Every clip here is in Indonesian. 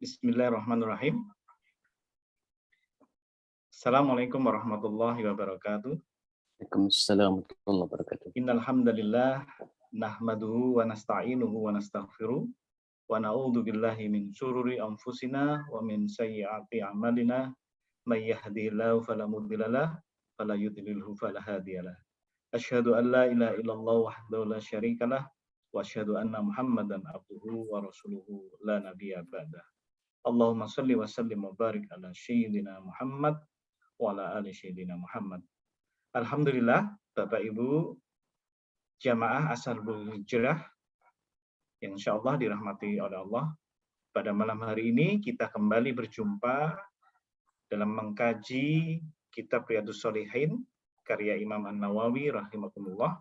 Bismillahirrahmanirrahim. Assalamualaikum warahmatullahi wabarakatuh. Waalaikumsalam warahmatullahi wabarakatuh. Innal hamdalillah nahmaduhu wa nasta'inuhu wa nastaghfiruh wa na'udzu billahi min syururi anfusina wa min sayyiati a'malina may yahdihillahu fala mudhillalah wa la yudhlilhu fala hadiyalah. Asyhadu an la ilaha illallah wahdahu la syarikalah wa asyhadu anna Muhammadan abduhu wa rasuluhu la nabiyya ba'dah. Allahumma shalli wa sallim wa barik ala sayyidina Muhammad wa ala ali sayyidina Muhammad. Alhamdulillah, Bapak Ibu jamaah Ansarul Hijrah yang insyaallah dirahmati oleh Allah. Pada malam hari ini kita kembali berjumpa dalam mengkaji kitab Riyadhus Shalihin karya Imam An-Nawawi rahimahullah,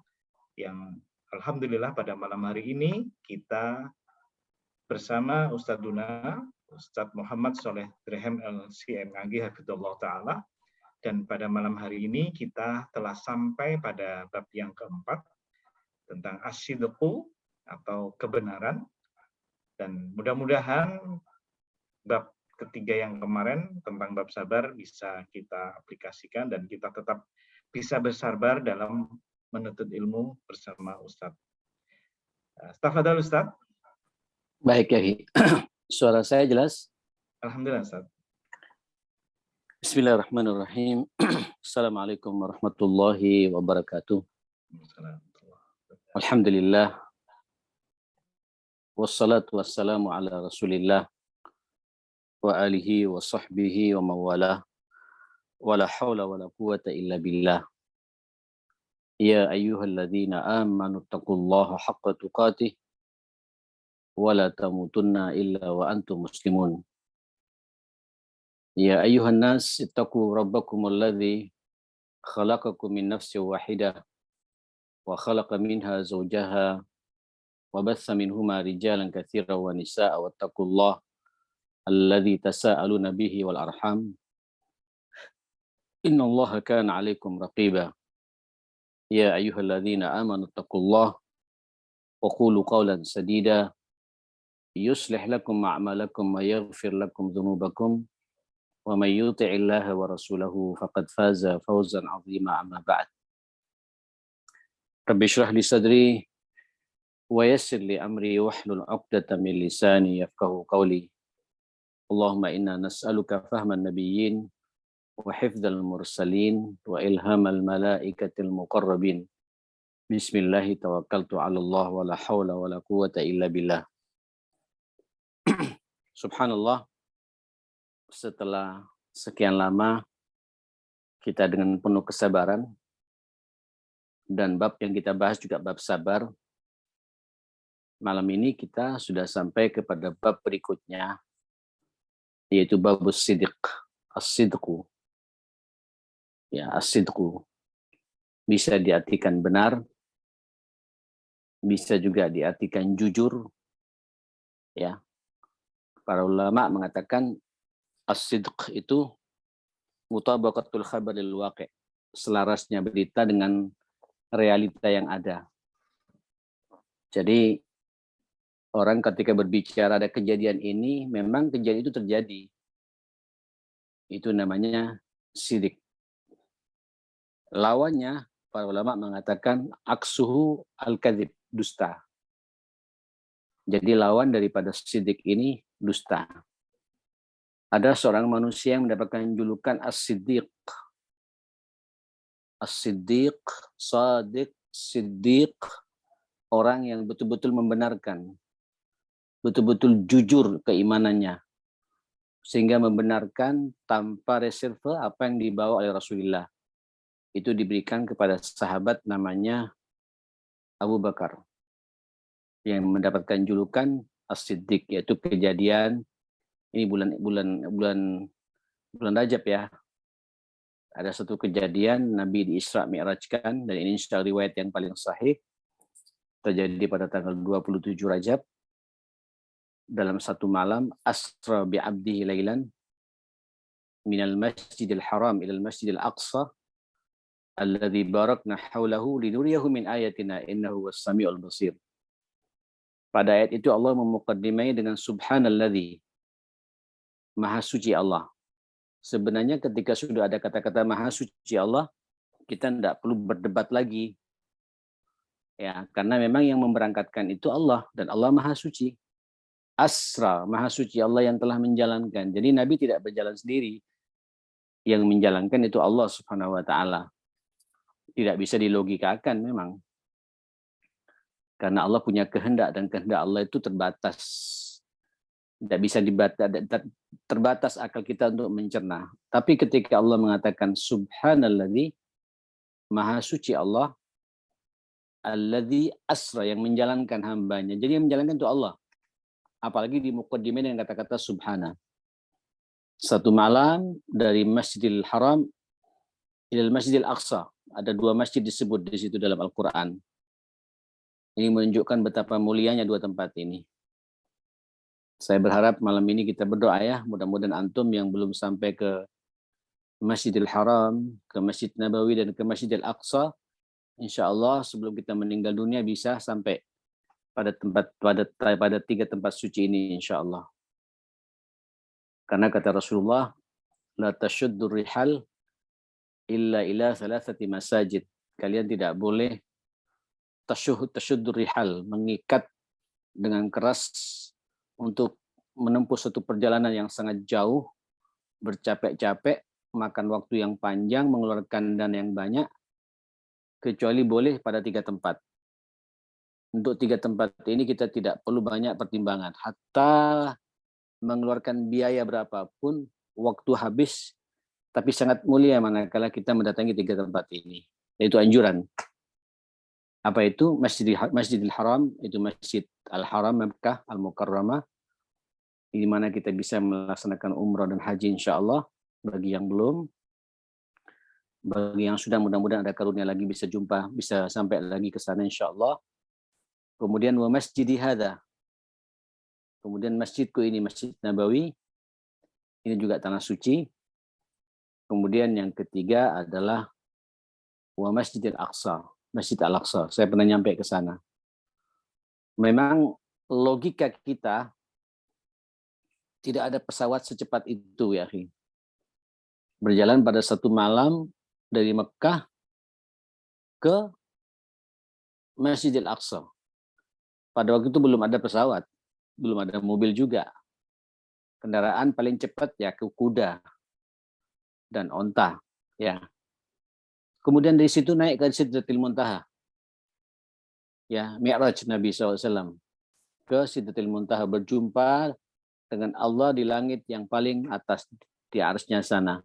yang alhamdulillah pada malam hari ini kita bersama Ustadzuna Ustadz Muhammad Shaleh Dirhem LCMAG hafizallahu taala. Dan pada malam hari ini kita telah sampai pada bab yang keempat tentang as-sidqu atau kebenaran. Dan mudah-mudahan bab ketiga yang kemarin tentang bab sabar bisa kita aplikasikan dan kita tetap bisa bersabar dalam menuntut ilmu bersama Ustadz. Tafadhal Ustadz. Baik, Yai. Suara saya jelas? Alhamdulillah, Ustadz. Bismillahirrahmanirrahim. Assalamualaikum warahmatullahi wabarakatuh. Alhamdulillah. Wassalatu wassalamu ala rasulillah wa alihi wa sahbihi wa mawalah. Wa la hawla wa la quwata illa billah. Ya ayyuhalladzina amanu taqullaha haqqa tuqatih wa la tamutunna illa wa antum muslimun. Ya ayuhan nas ittaqu rabbakum alladhi khalaqakum min nafsin wahidah wa khalaqa minha zawjaha wa batha minhuma rijalan katsiran wa nisaa wattaqullaha alladhi tasaaluna bihi wal arham innallaha kana 'alaikum raqiba. Ya ayyuhalladzina amanu taqullaha wa qulu qawlan sadida yuslih lakum a'malakum wa yaghfir lakum dhunubakum wa may yuti'illaha wa rasulahu faqad faza fawzan 'azima, amma ba'd. Rabbi shrah li sadri wa yassir li amri wahlul 'uqdatam min lisani yafqahu qawli. Allahumma inna nas'aluka fahman nabiyyin wa hifdzal mursalin wa ilhamal malaikatil muqarrabin. Bismillah tawakkaltu 'ala Allah wa la haula wa la quwwata illa billah. Subhanallah, setelah sekian lama kita dengan penuh kesabaran, dan bab yang kita bahas juga bab sabar, malam ini kita sudah sampai kepada bab berikutnya, yaitu babus sidq, as-sidqu. Ya, as-sidqu bisa diartikan benar, bisa juga diartikan jujur. Ya, para ulama mengatakan as-sidq itu mutabaqatul khabaril waqi', selarasnya berita dengan realita yang ada. Jadi orang ketika berbicara ada kejadian ini, memang kejadian itu terjadi. Itu namanya sidq. Lawannya para ulama mengatakan aksuhu al-kadzib, dusta. Jadi lawan daripada sidq ini dusta. Ada seorang manusia yang mendapatkan julukan as-siddiq. As-siddiq, sadiq, siddiq, orang yang betul-betul membenarkan, betul-betul jujur keimanannya, sehingga membenarkan tanpa reserve apa yang dibawa oleh Rasulullah. Itu diberikan kepada sahabat namanya Abu Bakar, yang mendapatkan julukan as-siddiq, yaitu kejadian ini bulan Rajab ya. Ada satu kejadian Nabi di Isra Mi'rajkan, dan ini secara riwayat yang paling sahih, terjadi pada tanggal 27 Rajab. Dalam satu malam, asra bi'abdihi lailan minal masjidil haram ilal masjidil aqsa alladzi barakna haulahu linuriyahu min ayatina innahu was-sami'ul basir. Pada ayat itu Allah memuqaddimai dengan subhanalladzi, Maha suci Allah. Sebenarnya ketika sudah ada kata-kata Maha suci Allah, kita tidak perlu berdebat lagi. Ya, karena memang yang memberangkatkan itu Allah, dan Allah Maha suci. Asra, Maha suci Allah yang telah menjalankan. Jadi Nabi tidak berjalan sendiri. Yang menjalankan itu Allah Subhanahu wa taala. Tidak bisa dilogikakan memang. Karena Allah punya kehendak, dan kehendak Allah itu terbatas. Tidak bisa terbatas akal kita untuk mencerna. Tapi ketika Allah mengatakan subhanalladzi, Maha suci Allah, alladzi asra, yang menjalankan hambanya. Jadi yang menjalankan itu Allah. Apalagi di muqaddimah dengan kata-kata subhana. Satu malam dari Masjidil Haram ilal Masjidil Aqsa. Ada 2 masjid disebut di situ dalam Al-Quran. Ini menunjukkan betapa mulianya 2 tempat ini. Saya berharap malam ini kita berdoa ya. Mudah-mudahan antum yang belum sampai ke Masjidil Haram, ke Masjid Nabawi, dan ke Masjidil Aqsa, insya Allah sebelum kita meninggal dunia bisa sampai pada 3 tempat suci ini insya Allah. Karena kata Rasulullah, la tashuddur rihal illa ila thalathati masajid. Kalian tidak boleh tashuddur rihal, mengikat dengan keras untuk menempuh satu perjalanan yang sangat jauh, bercapek-capek, makan waktu yang panjang, mengeluarkan dana yang banyak, kecuali boleh pada 3 tempat. Untuk 3 tempat ini kita tidak perlu banyak pertimbangan. Hatta mengeluarkan biaya berapapun, waktu habis, tapi sangat mulia manakala kita mendatangi 3 tempat ini. Yaitu anjuran. Apa itu? Masjidil Haram, itu Masjid Al-Haram, Mekah, Al-Mukarramah, di mana kita bisa melaksanakan umrah dan haji insya Allah. Bagi yang belum, bagi yang sudah, mudah-mudahan ada karunia lagi bisa jumpa, bisa sampai lagi ke sana insya Allah. Kemudian wa masjidi hadza. Kemudian masjidku ini, Masjid Nabawi, ini juga tanah suci. Kemudian yang ketiga adalah wa Masjidil Aqsa, Masjid Al-Aqsa. Saya pernah nyampe ke sana. Memang logika kita tidak ada pesawat secepat itu ya, akhi. Berjalan pada satu malam dari Mekah ke Masjidil Aqsa. Pada waktu itu belum ada pesawat, belum ada mobil juga. Kendaraan paling cepat ya ke kuda dan onta, ya. Kemudian dari situ naik ke Sidratil Muntaha. Ya, Mi'raj Nabi SAW ke Sidratil Muntaha, berjumpa dengan Allah di langit yang paling atas, di arsy-Nya sana.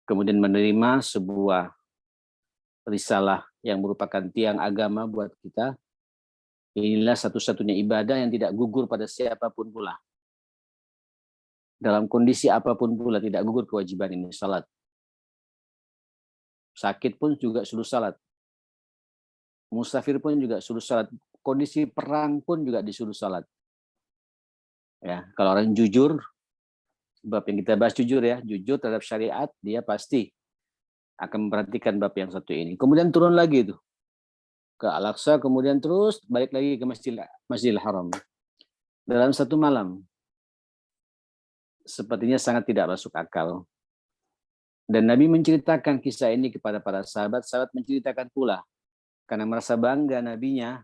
Kemudian menerima sebuah risalah yang merupakan tiang agama buat kita. Inilah satu-satunya ibadah yang tidak gugur pada siapapun pula. Dalam kondisi apapun pula tidak gugur kewajiban ini, salat. Sakit pun juga suruh salat. Musafir pun juga suruh salat. Kondisi perang pun juga disuruh salat. Ya, kalau orang jujur, bab yang kita bahas jujur ya, jujur terhadap syariat, dia pasti akan memperhatikan bab yang satu ini. Kemudian turun lagi itu ke Al-Aqsa, kemudian terus balik lagi ke Masjidil Haram. Dalam satu malam. Sepertinya sangat tidak masuk akal. Dan Nabi menceritakan kisah ini kepada para sahabat, sahabat menceritakan pula. Karena merasa bangga nabinya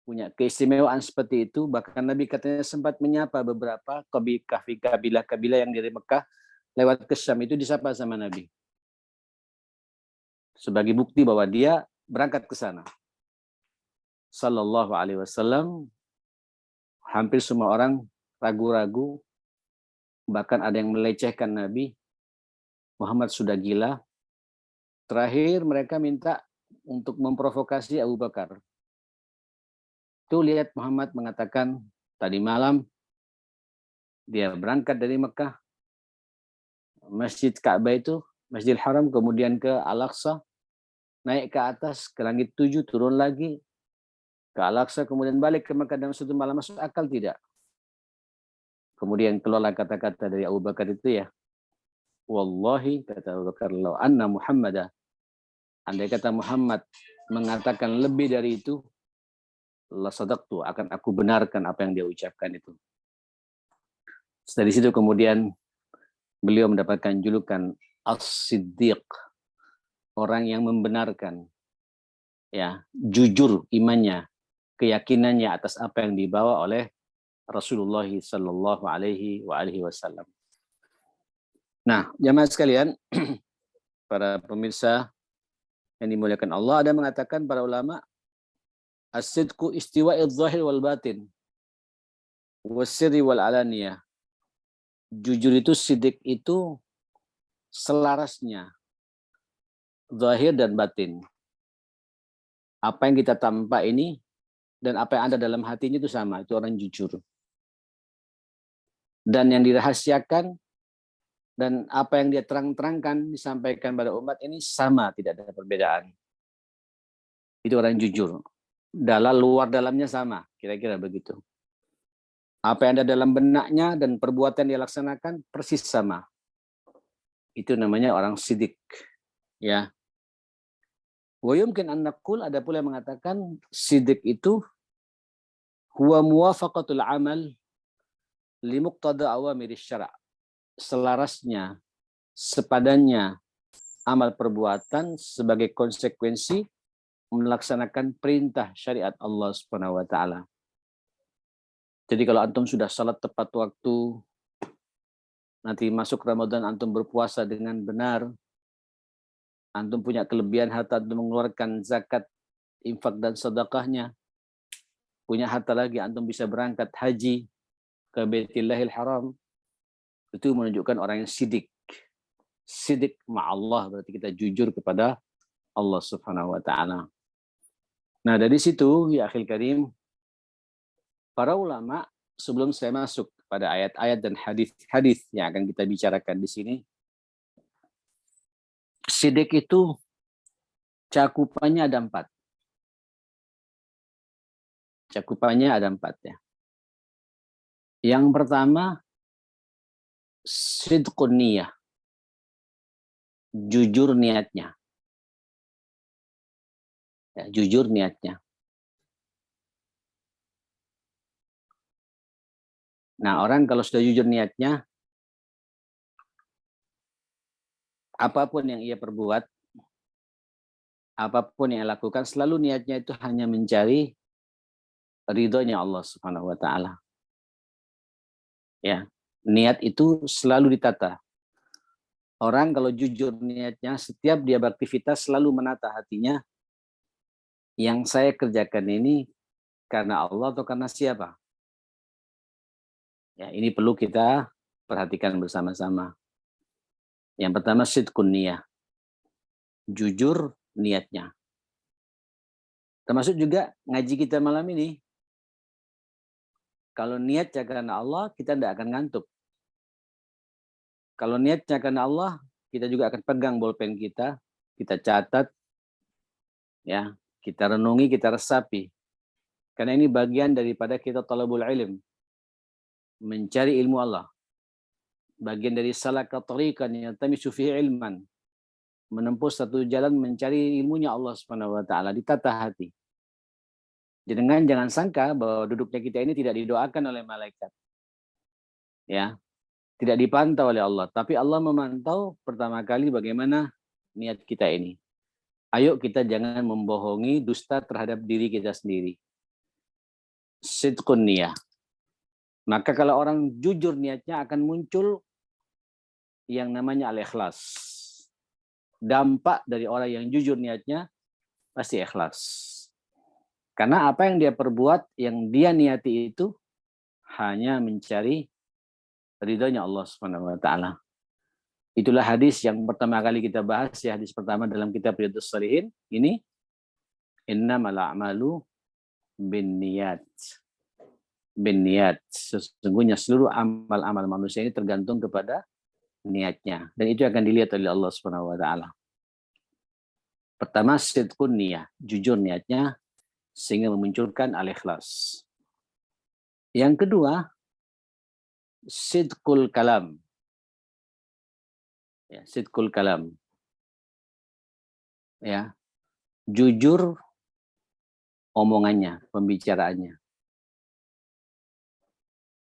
punya keistimewaan seperti itu, bahkan Nabi katanya sempat menyapa beberapa kabilah-kabilah yang dari Mekah lewat ke Syam, itu disapa sama Nabi. Sebagai bukti bahwa dia berangkat ke sana. Sallallahu alaihi wasallam, hampir semua orang ragu-ragu, bahkan ada yang melecehkan Nabi. Muhammad sudah gila. Terakhir mereka minta untuk memprovokasi Abu Bakar. Tuh lihat Muhammad mengatakan tadi malam dia berangkat dari Mekah, Masjid Ka'bah itu, Masjidil Haram, kemudian ke Al-Aqsa, naik ke atas ke langit 7, turun lagi ke Al-Aqsa, kemudian balik ke Mekah dalam satu malam. Masuk akal tidak? Kemudian keluarlah kata-kata dari Abu Bakar itu ya. Wallahi, kata Abu Bakar, law anna Muhammadah, andai kata Muhammad mengatakan lebih dari itu, la sadaqtu, akan aku benarkan apa yang dia ucapkan itu. Dari situ kemudian beliau mendapatkan julukan As-Siddiq, orang yang membenarkan, ya, jujur imannya, keyakinannya atas apa yang dibawa oleh Rasulullah Sallallahu Alaihi Wasallam. Nah, jamaah sekalian, para pemirsa yang dimuliakan Allah, ada mengatakan para ulama, as-sidqu istiwa'idz zahir wal batin, was-sirri wal alaniyah. Jujur itu, sidik itu selarasnya zahir dan batin. Apa yang kita tampak ini dan apa yang ada dalam hatinya itu sama, itu orang jujur. Dan yang dirahasiakan dan apa yang dia terang-terangkan disampaikan pada umat ini sama, tidak ada perbedaan. Itu orang jujur. Dalam luar dalamnya sama, kira-kira begitu. Apa yang ada dalam benaknya dan perbuatan dia laksanakan persis sama. Itu namanya orang sidik. Ya. Wa yumkin an naqul, ada pula yang mengatakan sidik itu huwa muwafaqatul amal li muqtada awamir syara'. Selarasnya, sepadannya amal perbuatan sebagai konsekuensi melaksanakan perintah syariat Allah Subhanahu wa taala. Jadi kalau antum sudah salat tepat waktu, nanti masuk Ramadan antum berpuasa dengan benar, antum punya kelebihan harta, antum mengeluarkan zakat, infak dan sedekahnya, punya harta lagi, antum bisa berangkat haji ke Baitillahil Haram, itu menunjukkan orang yang sidik. Sidik ma'allah, berarti kita jujur kepada Allah Subhanahu wa taala. Nah, dari situ ya akhil karim, para ulama, sebelum saya masuk pada ayat-ayat dan hadis-hadis yang akan kita bicarakan di sini, sidik itu cakupannya ada 4. Cakupannya ada 4 ya. Yang pertama, sidqun niyah. Jujur niatnya. Ya, jujur niatnya. Nah, orang kalau sudah jujur niatnya, apapun yang ia perbuat, apapun yang ia lakukan, selalu niatnya itu hanya mencari ridhonya Allah Subhanahu wa taala. Ya, niat itu selalu ditata. Orang kalau jujur niatnya, setiap dia beraktivitas selalu menata hatinya, yang saya kerjakan ini karena Allah atau karena siapa? Ya, ini perlu kita perhatikan bersama-sama. Yang pertama, sidqun niyah. Jujur niatnya. Termasuk juga ngaji kita malam ini. Kalau niatnya karena Allah, kita tidak akan ngantuk. Kalau niatnya karena Allah, kita juga akan pegang bolpen kita catat, ya, kita renungi, kita resapi. Karena ini bagian daripada kita talabul ilm, mencari ilmu Allah. Bagian dari salaka tariqan yaltamisu fihi ilman, menempuh satu jalan mencari ilmunya Allah Subhanahu wa taala, ditata hati. Jangan sangka bahwa duduknya kita ini tidak didoakan oleh malaikat. Ya. Tidak dipantau oleh Allah, tapi Allah memantau pertama kali bagaimana niat kita ini. Ayo kita jangan membohongi, dusta terhadap diri kita sendiri. Sidqun niyah. Maka kalau orang jujur niatnya akan muncul yang namanya al-ikhlas. Dampak dari orang yang jujur niatnya pasti ikhlas. Karena apa yang dia perbuat, yang dia niati itu hanya mencari ridhonya Allah Subhanahu wa taala. Itulah hadis yang pertama kali kita bahas, ya, hadis pertama dalam kitab Riyadhus Shalihin ini, innamal a'malu binniyat. Binniyat. Sesungguhnya seluruh amal-amal manusia ini tergantung kepada niatnya, dan itu akan dilihat oleh Allah Subhanahu wa taala. Pertama, sidqun niyah, jujur niatnya sehingga memunculkan al-ikhlas. Yang kedua, sidqul kalam. Ya, sidqul kalam. Ya. Jujur omongannya, pembicaraannya.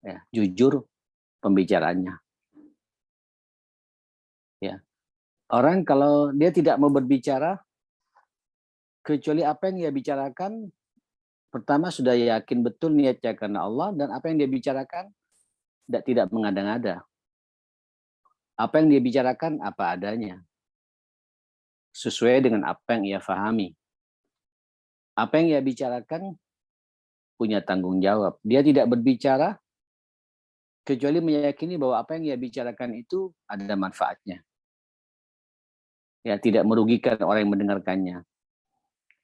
Ya, jujur pembicaraannya. Ya. Orang kalau dia tidak mau berbicara, kecuali apa yang dia bicarakan, pertama sudah yakin betul niatnya karena Allah, dan apa yang dia bicarakan tidak mengada-ngada. Apa yang dia bicarakan apa adanya, sesuai dengan apa yang ia fahami. Apa yang ia bicarakan punya tanggung jawab. Dia tidak berbicara kecuali meyakini bahwa apa yang ia bicarakan itu ada manfaatnya. Ya, tidak merugikan orang yang mendengarkannya.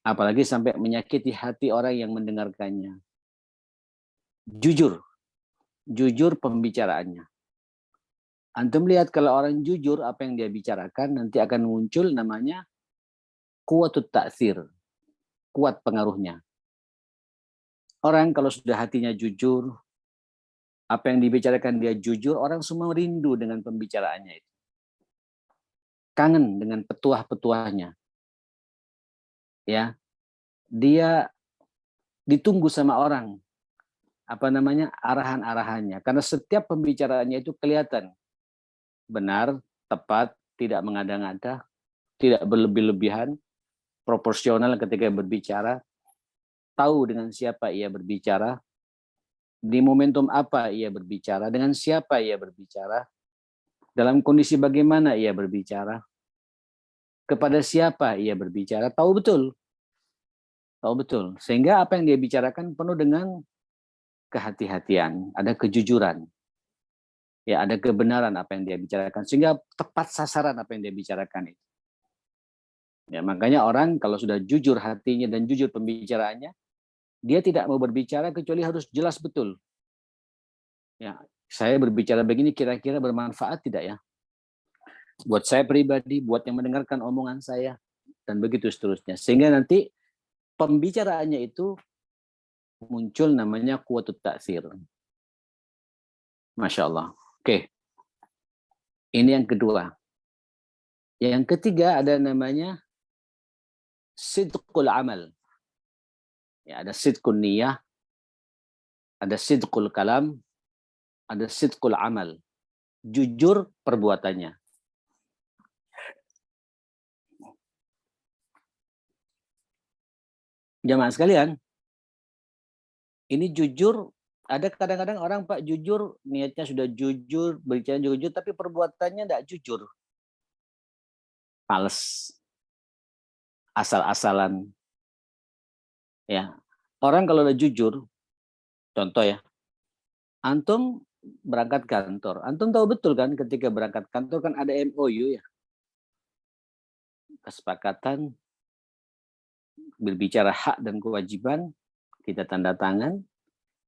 Apalagi sampai menyakiti hati orang yang mendengarkannya. Jujur pembicaraannya. Antum lihat kalau orang jujur apa yang dia bicarakan, nanti akan muncul namanya kuwatut ta'thir, kuat pengaruhnya. Orang kalau sudah hatinya jujur, apa yang dibicarakan dia jujur, orang semua rindu dengan pembicaraannya itu. Kangen dengan petuah-petuahnya. Ya, dia ditunggu sama orang, arahan-arahannya. Karena setiap pembicaraannya itu kelihatan benar, tepat, tidak mengada-ngada, tidak berlebih-lebihan, proporsional ketika berbicara, tahu dengan siapa ia berbicara, di momentum apa ia berbicara, dengan siapa ia berbicara, dalam kondisi bagaimana ia berbicara, kepada siapa ia berbicara, tahu betul. Sehingga apa yang dia bicarakan penuh dengan kehati-hatian, ada kejujuran. Ya, ada kebenaran apa yang dia bicarakan, sehingga tepat sasaran apa yang dia bicarakan itu. Ya, makanya orang kalau sudah jujur hatinya dan jujur pembicaraannya, dia tidak mau berbicara kecuali harus jelas betul. Ya, saya berbicara begini kira-kira bermanfaat tidak ya? Buat saya pribadi, buat yang mendengarkan omongan saya, dan begitu seterusnya. Sehingga nanti pembicaraannya itu muncul namanya kuwatut ta'tsir. Masya Allah. Oke. Ini yang kedua. Yang ketiga ada namanya sidqul amal. Ya, ada sidqul niyah, ada sidqul kalam, ada sidqul amal. Jujur perbuatannya. Jamaah sekalian, ini jujur, ada kadang-kadang orang Pak jujur, niatnya sudah jujur, berbicara jujur, tapi perbuatannya tidak jujur. Males. Asal-asalan. Ya. Orang kalau udah jujur, contoh ya, antum berangkat kantor. Antum tahu betul kan ketika berangkat kantor kan ada MOU ya. Kesepakatan berbicara hak dan kewajiban, kita tanda tangan,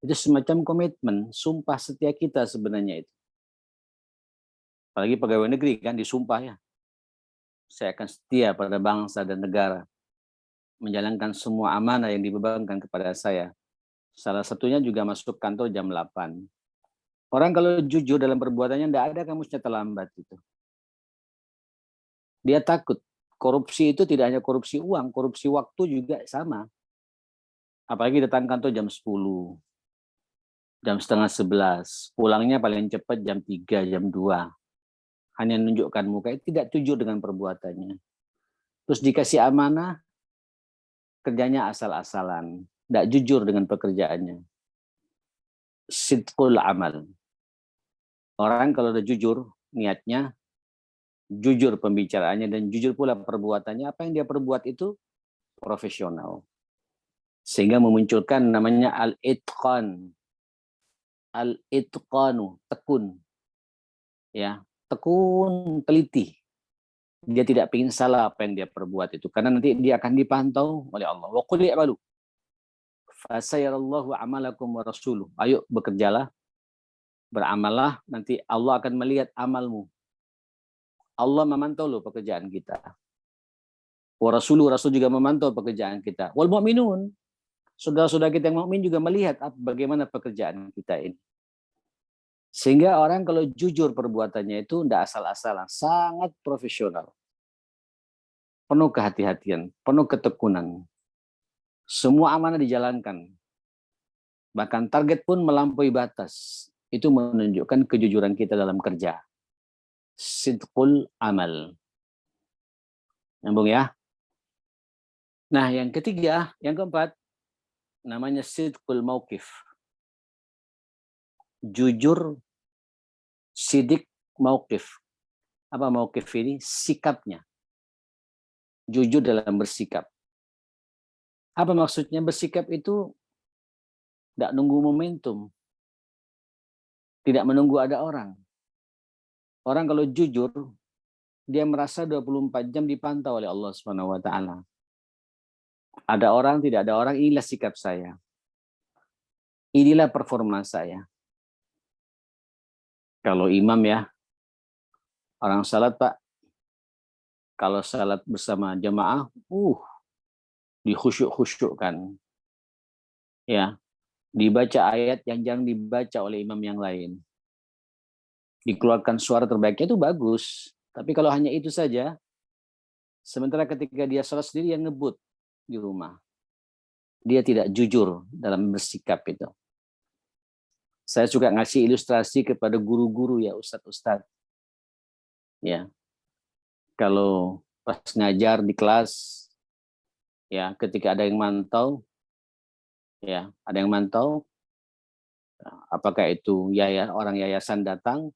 itu semacam komitmen, sumpah setia kita sebenarnya itu. Apalagi pegawai negeri kan disumpah ya. Saya akan setia pada bangsa dan negara, menjalankan semua amanah yang dibebankan kepada saya. Salah satunya juga masuk kantor jam 8. Orang kalau jujur dalam perbuatannya, tidak ada kamusnya terlambat itu. Dia takut. Korupsi itu tidak hanya korupsi uang, korupsi waktu juga sama. Apalagi datang kantor jam 10, jam setengah 11, pulangnya paling cepat jam 3, jam 2. Hanya menunjukkan muka, tidak jujur dengan perbuatannya. Terus dikasih amanah, kerjanya asal-asalan, tidak jujur dengan pekerjaannya. Sidqul amal. Orang kalau udah jujur, niatnya, jujur pembicaraannya, dan jujur pula perbuatannya, apa yang dia perbuat itu profesional. Sehingga memunculkan namanya al-itqan. Al-itqanu, tekun. Ya, tekun, teliti. Dia tidak ingin salah apa yang dia perbuat itu. Karena nanti dia akan dipantau oleh Allah. Wa qul i'malu fasayarallahu amalakum wa rasuluh. Ayo bekerjalah, beramallah, nanti Allah akan melihat amalmu. Allah memantau loh pekerjaan kita. Wa rasuluh, rasul juga memantau pekerjaan kita. Wal mu'minun, saudara-saudara kita yang mukmin juga melihat bagaimana pekerjaan kita ini. Sehingga orang kalau jujur perbuatannya itu tidak asal-asalan, sangat profesional. Penuh kehati-hatian, penuh ketekunan. Semua amanah dijalankan. Bahkan target pun melampaui batas. itu menunjukkan kejujuran kita dalam kerja. Sidqul amal. Nyambung ya. Nah, yang ketiga, yang keempat, namanya sidqul mauqif. Jujur, sidik, mauqif. Apa mauqif ini? Sikapnya. Jujur dalam bersikap. Apa maksudnya bersikap itu? Tidak nunggu momentum. Tidak menunggu ada orang. Orang kalau jujur, dia merasa 24 jam dipantau oleh Allah Subhanahu wa taala. Ada orang, tidak ada orang, inilah sikap saya. Inilah performa saya. Kalau imam ya, orang salat Pak, kalau salat bersama jamaah, dikhusyuk-khusyukkan. Ya, dibaca ayat yang jangan dibaca oleh imam yang lain. Dikeluarkan suara terbaiknya itu bagus. Tapi kalau hanya itu saja, sementara ketika dia salat sendiri yang ngebut di rumah. Dia tidak jujur dalam bersikap itu. Saya juga ngasih ilustrasi kepada guru-guru ya, ustadz-ustadz. Ya, kalau pas ngajar di kelas, ya ketika ada yang mantau, apakah itu orang yayasan datang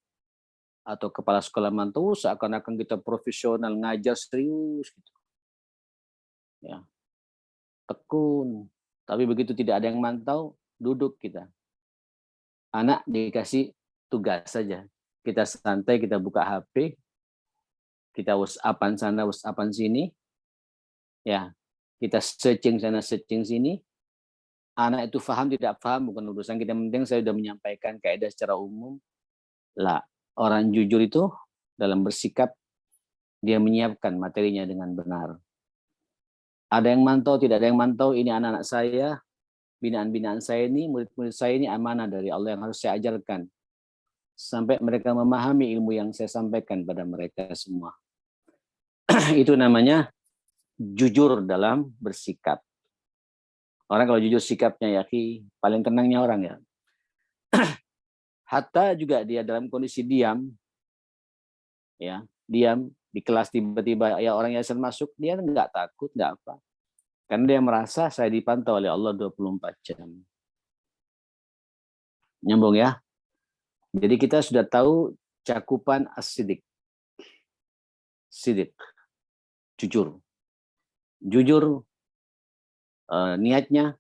atau kepala sekolah mantau, seakan-akan kita profesional ngajar serius, gitu. Ya, tekun. Tapi begitu tidak ada yang mantau, duduk kita. Anak dikasih tugas saja. Kita santai, kita buka HP, kita WhatsApp-an sana, WhatsApp-an sini, ya, kita searching sana, searching sini. Anak itu paham tidak paham bukan urusan kita, penting saya sudah menyampaikan kaidah secara umum. Lah, orang jujur itu dalam bersikap dia menyiapkan materinya dengan benar. Ada yang mantau, tidak ada yang mantau, ini anak-anak saya, binaan-binaan saya ini, murid-murid saya ini amanah dari Allah yang harus saya ajarkan. Sampai mereka memahami ilmu yang saya sampaikan pada mereka semua. Itu namanya jujur dalam bersikap. Orang kalau jujur sikapnya ya, paling tenangnya orang ya. Hatta juga dia dalam kondisi diam, ya, diam di kelas tiba-tiba ya orang yayasan masuk, dia nggak takut, nggak apa. Karena dia merasa saya dipantau oleh Allah 24 jam. Nyambung ya. Jadi kita sudah tahu cakupan as-sidik. Sidik. Jujur. Jujur niatnya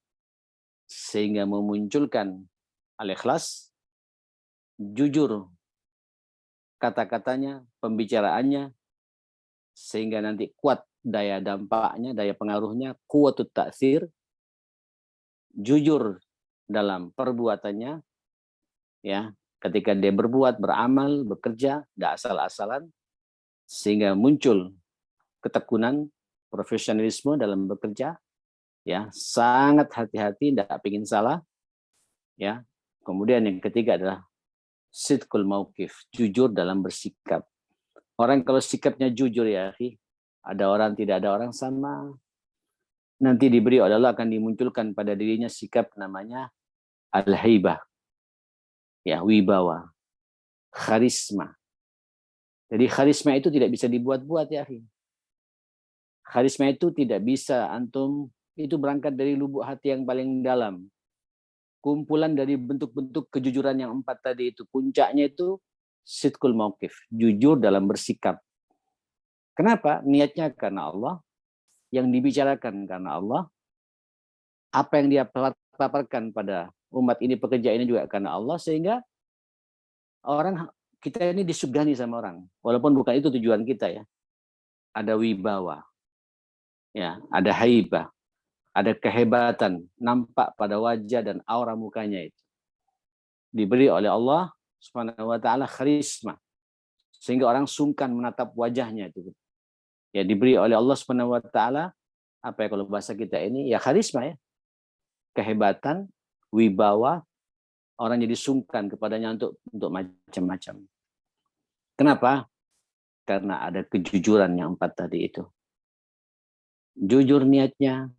sehingga memunculkan al-ikhlas. Jujur kata-katanya, pembicaraannya sehingga nanti kuat daya dampaknya, daya pengaruhnya, kuwatut ta'tsir. Jujur dalam perbuatannya, ya, ketika dia berbuat, beramal, bekerja, tidak asal-asalan, sehingga muncul ketekunan, profesionalisme dalam bekerja, ya, sangat hati-hati, tidak ingin salah, ya. Kemudian yang ketiga adalah sidqul mauqif, jujur dalam bersikap. Orang kalau sikapnya jujur ya, ada orang tidak ada orang sama. Nanti diberi oleh Allah akan dimunculkan pada dirinya sikap namanya al-haibah. Ya, wibawa. Karisma. Jadi karisma itu tidak bisa dibuat-buat ya. Karisma itu tidak bisa antum, itu berangkat dari lubuk hati yang paling dalam. Kumpulan dari bentuk-bentuk kejujuran yang 4 tadi itu. Puncaknya itu sidqul mauqif, jujur dalam bersikap. Kenapa? Niatnya karena Allah, yang dibicarakan karena Allah, apa yang dia paparkan pada umat ini, pekerja ini juga karena Allah, sehingga orang kita ini disugani sama orang, walaupun bukan itu tujuan kita ya. Ada wibawa, ya, ada haibah, ada kehebatan nampak pada wajah dan aura mukanya itu. Diberi oleh Allah Subhanahu wa taala karisma, sehingga orang sungkan menatap wajahnya itu. Ya, diberi oleh Allah Subhanahu wa taala apa ya kalau bahasa kita ini ya karisma ya. Kehebatan, wibawa, orang jadi sungkan kepadanya untuk macam-macam. Kenapa? Karena ada kejujuran yang 4 tadi itu. Jujur niatnya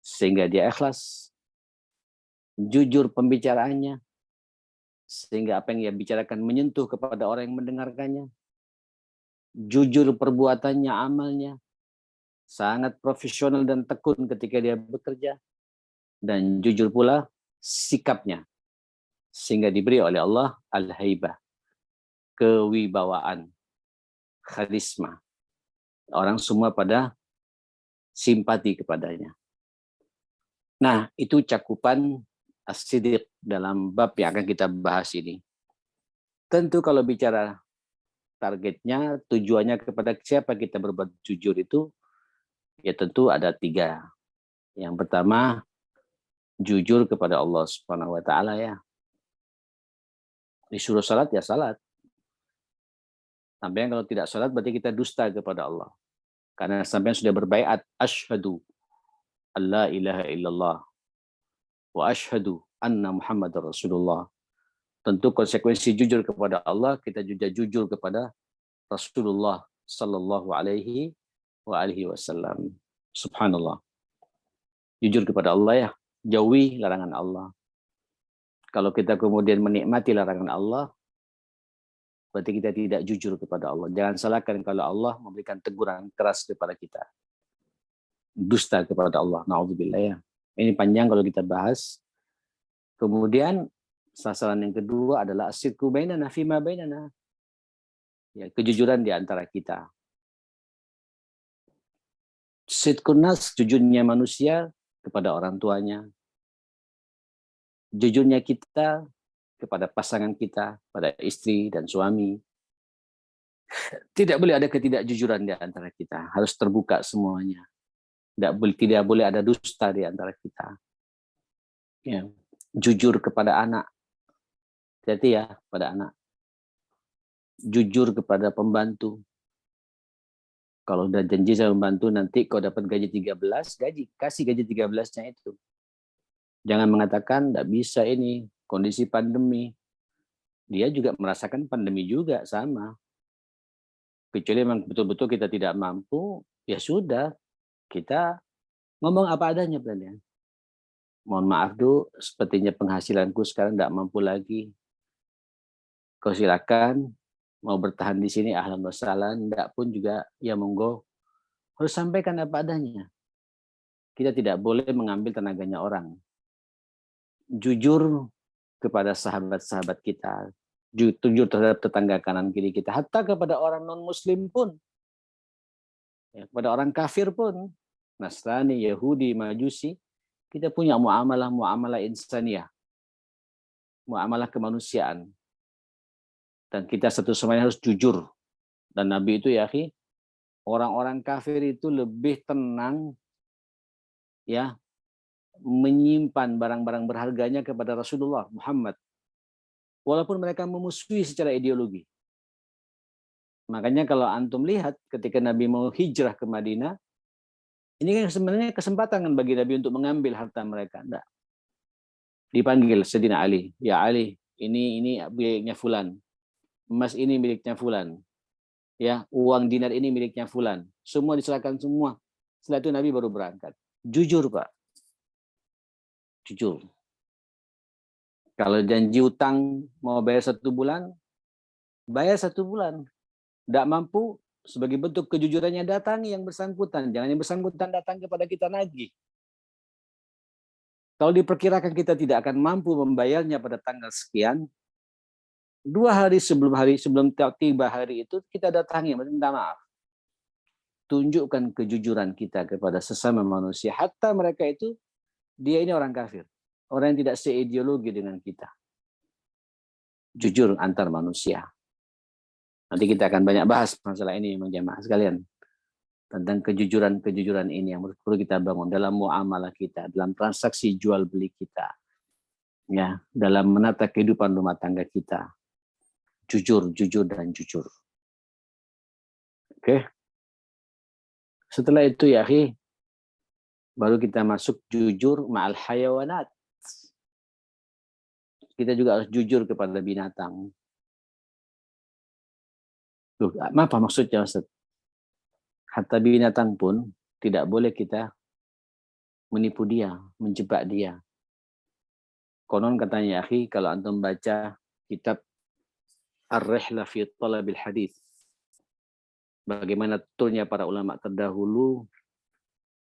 sehingga dia ikhlas. Jujur pembicaraannya sehingga apa yang ia bicarakan menyentuh kepada orang yang mendengarkannya. Jujur perbuatannya, amalnya, sangat profesional dan tekun ketika dia bekerja, dan jujur pula sikapnya, sehingga diberi oleh Allah al-haibah, kewibawaan, karisma. Orang semua pada simpati kepadanya. Nah, itu cakupan as-siddiq dalam bab yang akan kita bahas ini. Tentu kalau bicara targetnya, tujuannya kepada siapa kita berbuat jujur itu, ya tentu ada 3. Yang pertama, jujur kepada Allah Subhanahu wa taala ya. Disuruh salat ya salat. Sampai kalau tidak salat berarti kita dusta kepada Allah. Karena sampai sudah berbaiat, asyhadu alla ilaha illallah wa asyhadu anna Muhammadar Rasulullah. Tentu konsekuensi jujur kepada Allah, kita juga jujur kepada Rasulullah sallallahu alaihi wa alihi wasallam. Subhanallah. Jujur kepada Allah ya, jauhi larangan Allah. Kalau kita kemudian menikmati larangan Allah, berarti kita tidak jujur kepada Allah. Jangan salahkan kalau Allah memberikan teguran keras kepada kita. Dusta kepada Allah. Na'udzubillah ya. Ini panjang kalau kita bahas. Kemudian sasaran yang kedua adalah as-sidqu bainana fima bainana. Ya, kejujuran di antara kita. Sidqun nas, jujurnya manusia kepada orang tuanya. Jujurnya kita kepada pasangan kita, pada istri dan suami. Tidak boleh ada ketidakjujuran di antara kita. Harus terbuka semuanya. Tidak boleh ada dusta di antara kita. Ya. Jujur kepada anak. Hati-hati ya pada anak. Jujur kepada pembantu. Kalau udah janji sama pembantu, nanti kau dapat gaji 13, kasih gaji 13-nya itu. Jangan mengatakan, tidak bisa ini, kondisi pandemi. Dia juga merasakan pandemi juga, sama. Kecuali memang betul-betul kita tidak mampu, ya sudah, kita ngomong apa adanya. Mohon maaf, sepertinya penghasilanku sekarang tidak mampu lagi. Kau silakan, mau bertahan di sini, ahlan wa sahlan, tidak pun juga, ya monggo. Harus sampaikan apa adanya. Kita tidak boleh mengambil tenaganya orang. Jujur kepada sahabat-sahabat kita. Jujur terhadap tetangga kanan kiri kita. Hatta kepada orang non-muslim pun. Ya, kepada orang kafir pun. Nasrani, Yahudi, Majusi. Kita punya muamalah insaniyah. Muamalah kemanusiaan. Dan kita satu sama lain harus jujur. Dan Nabi itu ya, orang-orang kafir itu lebih tenang ya menyimpan barang-barang berharganya kepada Rasulullah Muhammad. Walaupun mereka memusuhi secara ideologi. Makanya kalau antum lihat ketika Nabi mau hijrah ke Madinah, ini kan sebenarnya kesempatan bagi Nabi untuk mengambil harta mereka. Enggak. Dipanggil Sayyidina Ali, ya Ali, ini miliknya fulan. Emas ini miliknya fulan. Ya, uang dinar ini miliknya fulan. Semua diserahkan semua. Setelah itu Nabi baru berangkat. Jujur, Pak. Jujur. Kalau janji utang mau bayar 1 bulan, bayar 1 bulan. Tidak mampu, sebagai bentuk kejujurannya datangi yang bersangkutan. Jangan yang bersangkutan datang kepada kita nagih. Kalau diperkirakan kita tidak akan mampu membayarnya pada tanggal sekian, 2 hari sebelum tiba hari itu, kita datangi, minta maaf. Tunjukkan kejujuran kita kepada sesama manusia. Hatta mereka itu, dia ini orang kafir. Orang yang tidak seideologi dengan kita. Jujur antar manusia. Nanti kita akan banyak bahas masalah ini, jamaah sekalian. Tentang kejujuran ini yang perlu kita bangun dalam muamalah kita, dalam transaksi jual beli kita. Ya, dalam menata kehidupan rumah tangga kita. Jujur, dan jujur. Oke. Setelah itu ya, baru kita masuk jujur ma'al hayawanat. Kita juga harus jujur kepada binatang. Loh, apa maksudnya, Ustaz? Hatta binatang pun tidak boleh kita menipu dia, menjebak dia. Konon katanya, kalau antum baca kitab Ar-Rihlah fi Talabil Hadis. Bagaimana tuturnya para ulama terdahulu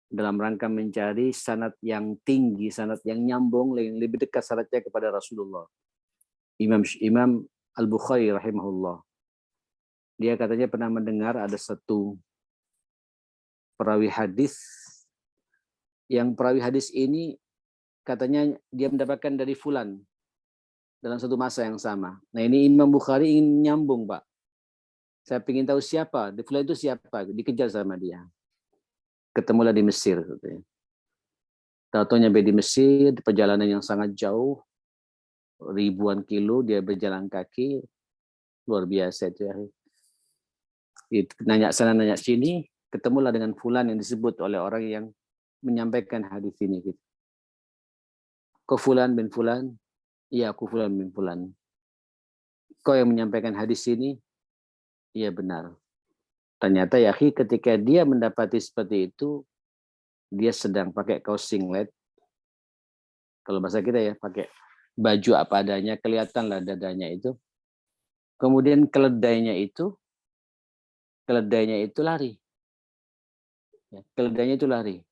dalam rangka mencari sanad yang tinggi, sanad yang nyambung, yang lebih dekat sanadnya kepada Rasulullah. Imam Al-Bukhari rahimahullah. Dia katanya pernah mendengar ada satu perawi hadis, yang perawi hadis ini katanya dia mendapatkan dari fulan dalam satu masa yang sama. Nah ini Imam Bukhari ingin nyambung, Pak. Saya ingin tahu siapa, di fulan itu siapa, dikejar sama dia. Ketemulah di Mesir. Tahu-tahu nyampe di Mesir, di perjalanan yang sangat jauh, ribuan kilo dia berjalan kaki, luar biasa itu ya. Nanya sana, nanya sini, ketemulah dengan fulan yang disebut oleh orang yang menyampaikan hadis ini. Kau fulan bin fulan? Iya, aku fulan bin fulan. Kau yang menyampaikan hadis ini? Iya benar. Ternyata ya ketika dia mendapati seperti itu, dia sedang pakai kaos singlet. Kalau bahasa kita ya, pakai baju apa adanya, kelihatanlah dadanya itu. Kemudian keledainya itu lari. Ya, keledainya itu lari.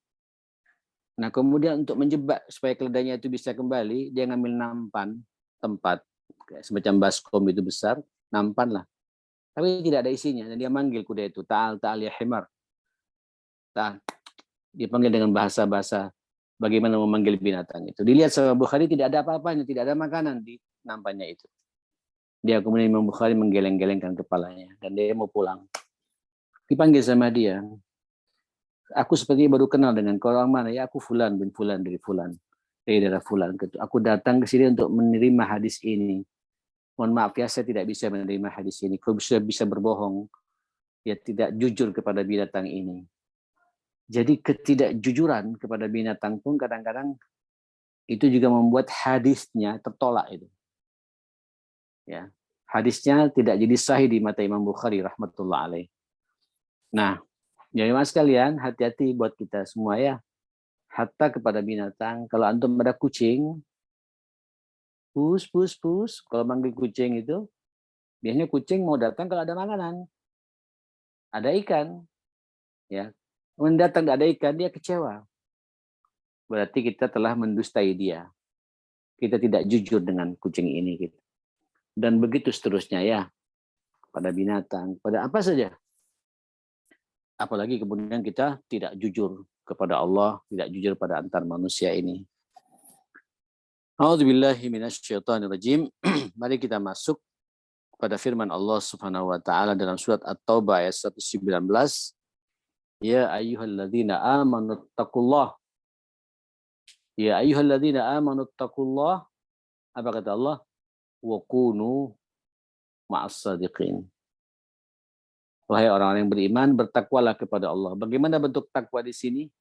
Nah kemudian untuk menjebak supaya keledainya itu bisa kembali, dia ngambil nampan tempat, semacam baskom itu besar, nampan lah. Tapi tidak ada isinya, dan dia manggil kuda itu, ta'al ya himar. Ta'al. Dia panggil dengan bahasa-bahasa bagaimana memanggil binatang itu. Dilihat sama Bukhari tidak ada apa-apanya, tidak ada makanan di nampannya itu. Dia kemudian Imam Bukhari menggeleng-gelengkan kepalanya dan dia mau pulang. Dipanggil sama dia. Aku sepertinya baru kenal dengan kau, orang mana? Ya aku fulan bin fulan dari fulan. Dari daerah fulan. Aku datang ke sini untuk menerima hadis ini. Mohon maaf ya, saya tidak bisa menerima hadis ini. Kau bisa berbohong. Ya tidak jujur kepada binatang ini. Jadi ketidakjujuran kepada binatang pun kadang-kadang itu juga membuat hadisnya tertolak itu. Ya, hadisnya tidak jadi sahih di mata Imam Bukhari rahmatullah alaih. Nah, jemaah sekalian, hati-hati buat kita semua ya. Hatta kepada binatang, kalau antum ada kucing, pus. Kalau manggil kucing itu, biasanya kucing mau datang kalau ada makanan, ada ikan, ya. Mendatang tidak ada ikan, dia kecewa. Berarti kita telah mendustai dia. Kita tidak jujur dengan kucing ini, gitu. Dan begitu seterusnya ya, pada binatang, pada apa saja. Apalagi kemudian kita tidak jujur kepada Allah, tidak jujur pada antar manusia ini. A'udzubillahi minasyaitonirrajim. Mari kita masuk pada firman Allah Subhanahu wa taala dalam surat At-Taubah ayat 119. Ya ayyuhalladzina amanu taqullah. Ya ayyuhalladzina amanu taqullah. Apa kata Allah? Wa kunu ma'as shadiqin. Wahai orang-orang yang beriman, bertakwalah kepada Allah. Bagaimana bentuk takwa di sini?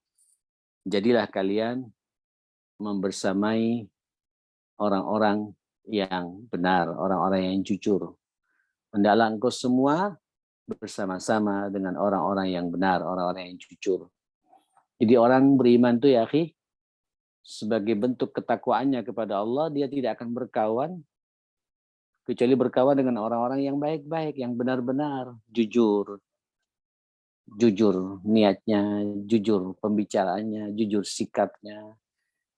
Jadilah kalian membersamai orang-orang yang benar, orang-orang yang jujur. Hendaklah engkau semua bersama-sama dengan orang-orang yang benar, orang-orang yang jujur. Jadi orang beriman itu ya akhi, sebagai bentuk ketakwaannya kepada Allah, dia tidak akan berkawan kecuali berkawan dengan orang-orang yang baik-baik, yang benar-benar jujur. Jujur niatnya, jujur pembicaraannya, jujur sikapnya,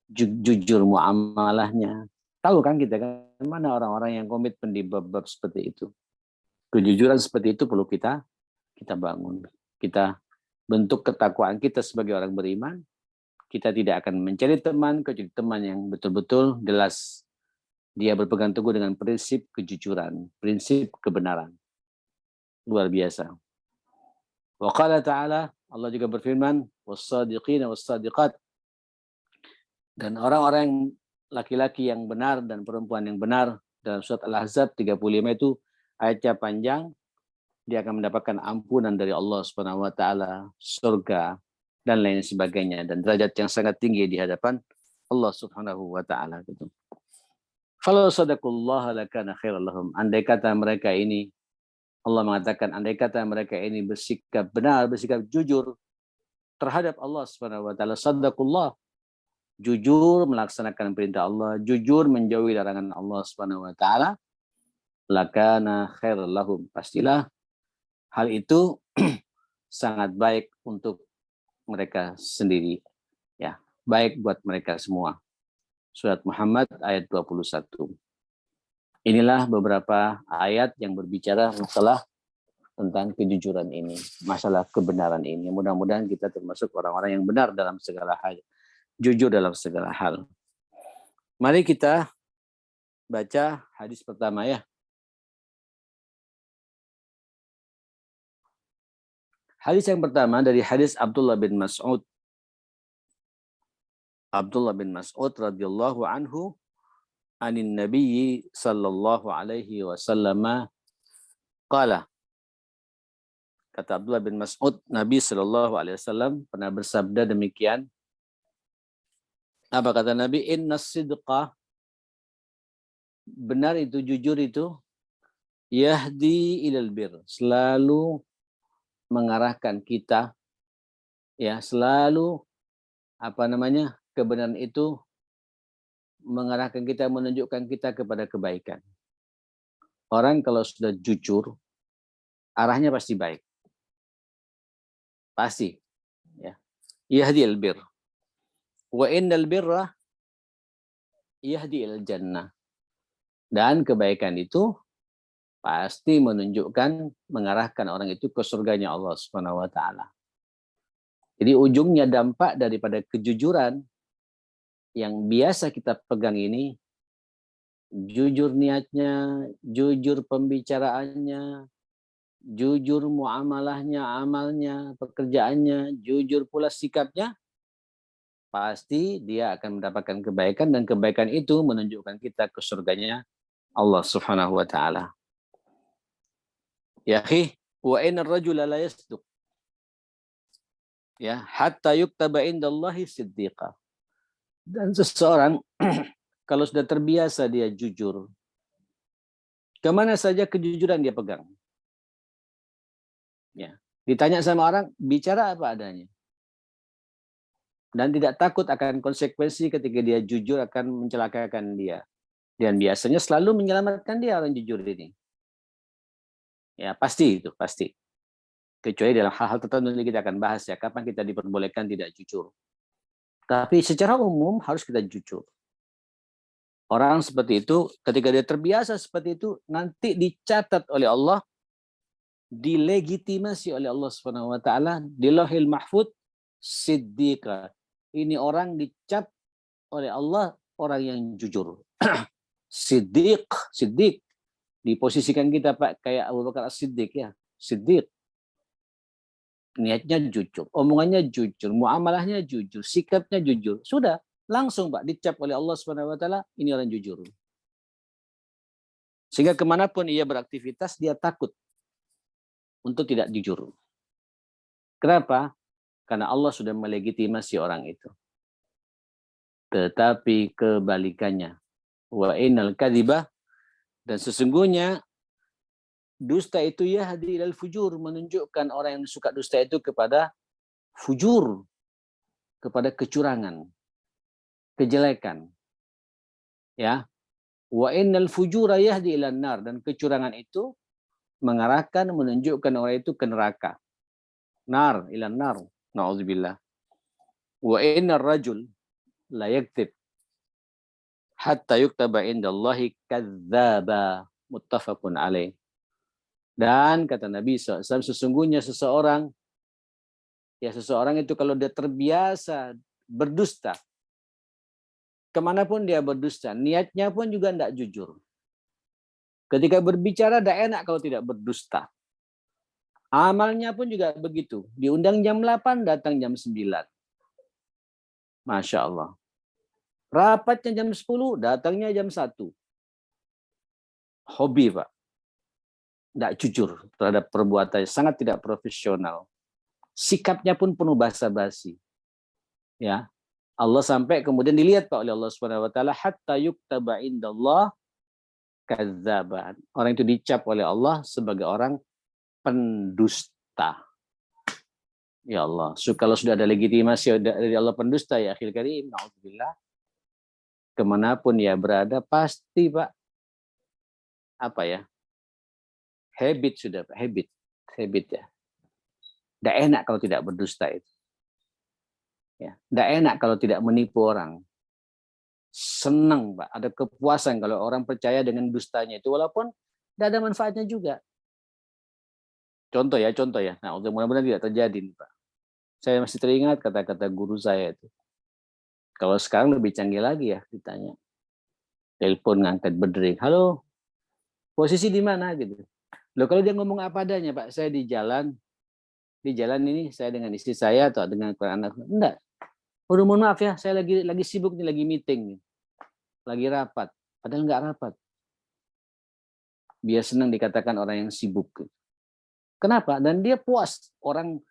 jujur muamalahnya. Tahu kan kita kan mana orang-orang yang komitmen di bab-bab seperti itu. Kejujuran seperti itu perlu kita bangun. Kita bentuk ketakwaan kita sebagai orang beriman. Kita tidak akan mencari teman kecuali teman yang betul-betul jelas dia berpegang teguh dengan prinsip kejujuran, prinsip kebenaran. Luar biasa. Wa qala ta'ala, Allah juga berfirman, was-sadiqina was-sadiqat. Dan orang-orang laki-laki yang benar dan perempuan yang benar dalam surat Al-Ahzab 35 itu ayatnya panjang, dia akan mendapatkan ampunan dari Allah Subhanahu wa taala, surga dan lain sebagainya, dan derajat yang sangat tinggi di hadapan Allah Subhanahu wa taala gitu. Falau sadaqallaha lakana khairan lahum. Andai kata mereka ini, Allah mengatakan andai kata mereka ini bersikap benar, bersikap jujur terhadap Allah Subhanahu wa taala, sadaqullah, jujur melaksanakan perintah Allah, jujur menjauhi larangan Allah Subhanahu wa taala, lakana khair lahum. Pastilah hal itu sangat baik untuk mereka sendiri, ya, baik buat mereka semua. Surat Muhammad ayat 21. Inilah beberapa ayat yang berbicara masalah tentang kejujuran ini, masalah kebenaran ini. Mudah-mudahan kita termasuk orang-orang yang benar dalam segala hal, jujur dalam segala hal. Mari kita baca hadis pertama ya. Hadis yang pertama dari hadis Abdullah bin Mas'ud. Abdullah bin Mas'ud radhiyallahu anhu anin Nabi sallallahu alaihi wasallam qala. Kata Abdullah bin Mas'ud, Nabi sallallahu alaihi wasallam pernah bersabda demikian. Apa kata Nabi? Innas sidqa, benar itu, jujur itu, yahdi ilal bir, selalu mengarahkan kita, ya, selalu kebenaran itu mengarahkan kita, menunjukkan kita kepada kebaikan. Orang kalau sudah jujur, arahnya pasti baik. Pasti, ya. Yahdi ilal bir. Wa innal birra yahdi ilal jannah. Dan kebaikan itu pasti menunjukkan, mengarahkan orang itu ke surganya Allah Subhanahu wa taala. Jadi ujungnya dampak daripada kejujuran yang biasa kita pegang ini, jujur niatnya, jujur pembicaraannya, jujur muamalahnya, amalnya, pekerjaannya, jujur pula sikapnya, pasti dia akan mendapatkan kebaikan, dan kebaikan itu menunjukkan kita ke surganya Allah Subhanahu wa taala. Ya akhi, wa innar rajula la yasduq. Ya, hatta yuktaba indallahi siddiqa. Dan seseorang kalau sudah terbiasa dia jujur, kemana saja kejujuran dia pegang. Ya, ditanya sama orang, bicara apa adanya. Dan tidak takut akan konsekuensi ketika dia jujur akan mencelakakan dia. Dan biasanya selalu menyelamatkan dia orang jujur ini. Ya, pasti itu, pasti. Kecuali dalam hal-hal tertentu nanti kita akan bahas ya, kapan kita diperbolehkan tidak jujur. Tapi secara umum harus kita jujur. Orang seperti itu, ketika dia terbiasa seperti itu, nanti dicatat oleh Allah, dilegitimasi oleh Allah Subhanahu wa taala di Lauhil Mahfuz siddiqa. Ini orang dicap oleh Allah orang yang jujur. Siddiq diposisikan kita Pak kayak Abu Bakar As-Siddiq ya. Siddiq. Niatnya jujur, omongannya jujur, muamalahnya jujur, sikapnya jujur. Sudah, langsung Pak dicap oleh Allah Subhanahu wa taala ini orang jujur. Sehingga kemanapun ia beraktivitas dia takut untuk tidak jujur. Kenapa? Karena Allah sudah melegitimasi orang itu. Tetapi kebalikannya, wa innal kadziba, dan sesungguhnya dusta itu yahdi ilal fujur, menunjukkan orang yang suka dusta itu kepada fujur, kepada kecurangan, kejelekan. Ya. Wa innal fujura yahdi ilan nar, dan kecurangan itu mengarahkan, menunjukkan orang itu ke neraka. Nar, ilan nar. Na'udzubillah. Wa innar rajul la yaktib hatta yuktaba indallahi kadzdzaba. Muttafaqun alaih. Dan kata Nabi SAW, sesungguhnya seseorang itu kalau dia terbiasa berdusta, kemanapun dia berdusta, niatnya pun juga tidak jujur. Ketika berbicara tidak enak kalau tidak berdusta. Amalnya pun juga begitu. Diundang jam 8, datang jam 9. Masya Allah. Rapatnya jam 10, datangnya jam 1. Hobi Pak. Tidak jujur terhadap perbuatannya, sangat tidak profesional. Sikapnya pun penuh basa-basi. Ya. Allah sampai kemudian dilihat Pak oleh Allah Subhanahu wa taala hatta yuktaba indallah kadzaban. Orang itu dicap oleh Allah sebagai orang pendusta. Ya Allah, kalau sudah ada legitimasi dari Allah pendusta ya akhil karim, naudzubillah. Kemanapun ya berada pasti Pak habit sudah, Pak. Habit ya. Tidak enak kalau tidak berdusta itu. Ya, tidak enak kalau tidak menipu orang. Senang, Pak. Ada kepuasan kalau orang percaya dengan dustanya itu, walaupun tidak ada manfaatnya juga. Contoh ya. Nah, untuk mudah-mudahan tidak terjadi nih, Pak. Saya masih teringat kata-kata guru saya itu. Kalau sekarang lebih canggih lagi ya, ditanya. Telepon ngangkat berdering. Halo, posisi di mana gitu. Loh, kalau dia ngomong apa adanya, Pak, saya di jalan ini saya dengan istri saya atau dengan anak. Enggak. Udah mohon maaf ya, saya lagi sibuk nih, lagi meeting, lagi rapat. Padahal nggak rapat. Dia senang dikatakan orang yang sibuk. Kenapa? Dan dia puas. Orang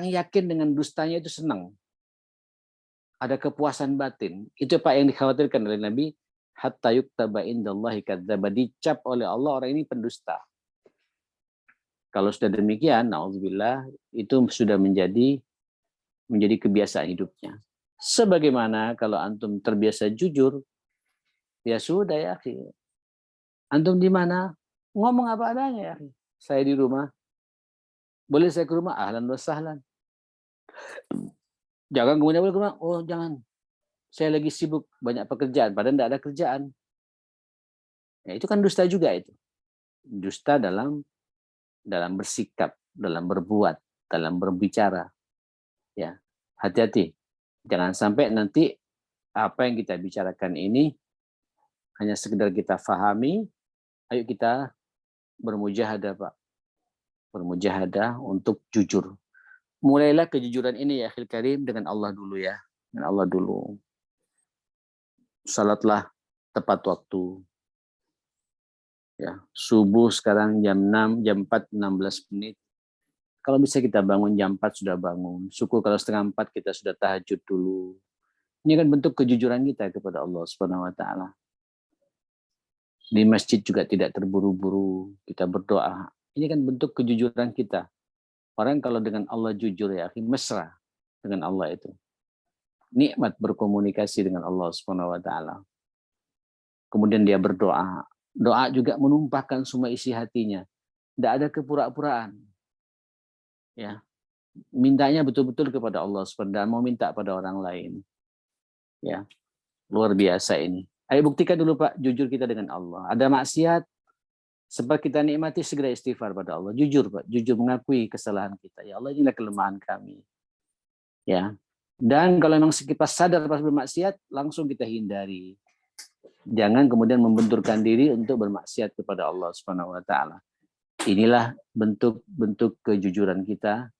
yakin dengan dustanya itu senang. Ada kepuasan batin. Itu Pak yang dikhawatirkan oleh Nabi. Hatta yuktaba indallahi kadzdzaba. Dicap oleh Allah orang ini pendusta. Kalau sudah demikian, na'udzubillah, itu sudah menjadi kebiasaan hidupnya. Sebagaimana kalau antum terbiasa jujur, ya sudah ya, akhi. Antum di mana? Ngomong apa adanya ya, akhi. Saya di rumah. Boleh saya ke rumah? Ahlan wa sahlan. Jangan kemudian boleh ke rumah. Oh, jangan. Saya lagi sibuk, banyak pekerjaan. Padahal tidak ada kerjaan. Ya, itu kan dusta juga itu. Dusta dalam bersikap, dalam berbuat, dalam berbicara. Ya, hati-hati. Jangan sampai nanti apa yang kita bicarakan ini hanya sekedar kita fahami. Ayo kita bermujahadah, Pak. Bermujahadah untuk jujur. Mulailah kejujuran ini ya akhil karim dengan Allah dulu ya. Dengan Allah dulu. Salatlah tepat waktu. Ya, subuh sekarang jam 6, jam 4:16. Kalau bisa kita bangun jam 4 sudah bangun. Syukur kalau setengah 4 kita sudah tahajud dulu. Ini kan bentuk kejujuran kita kepada Allah Subhanahu wa taala. Di masjid juga tidak terburu-buru, kita berdoa. Ini kan bentuk kejujuran kita. Orang kalau dengan Allah jujur ya, mesra dengan Allah itu. Nikmat berkomunikasi dengan Allah Subhanahu wa taala. Kemudian dia berdoa. Doa juga menumpahkan semua isi hatinya. Tidak ada kepura-puraan. Ya. Mintanya betul-betul kepada Allah Subhanahu wa taala, mau minta pada orang lain. Ya. Luar biasa ini. Ayo buktikan dulu Pak, jujur kita dengan Allah. Ada maksiat, sebab kita nikmati segera istighfar pada Allah. Jujur Pak, jujur mengakui kesalahan kita. Ya Allah, inilah kelemahan kami. Ya. Dan kalau memang kita sadar pas bermaksiat, langsung kita hindari. Jangan kemudian membenturkan diri untuk bermaksiat kepada Allah Subhanahu wa taala. Inilah bentuk kejujuran kita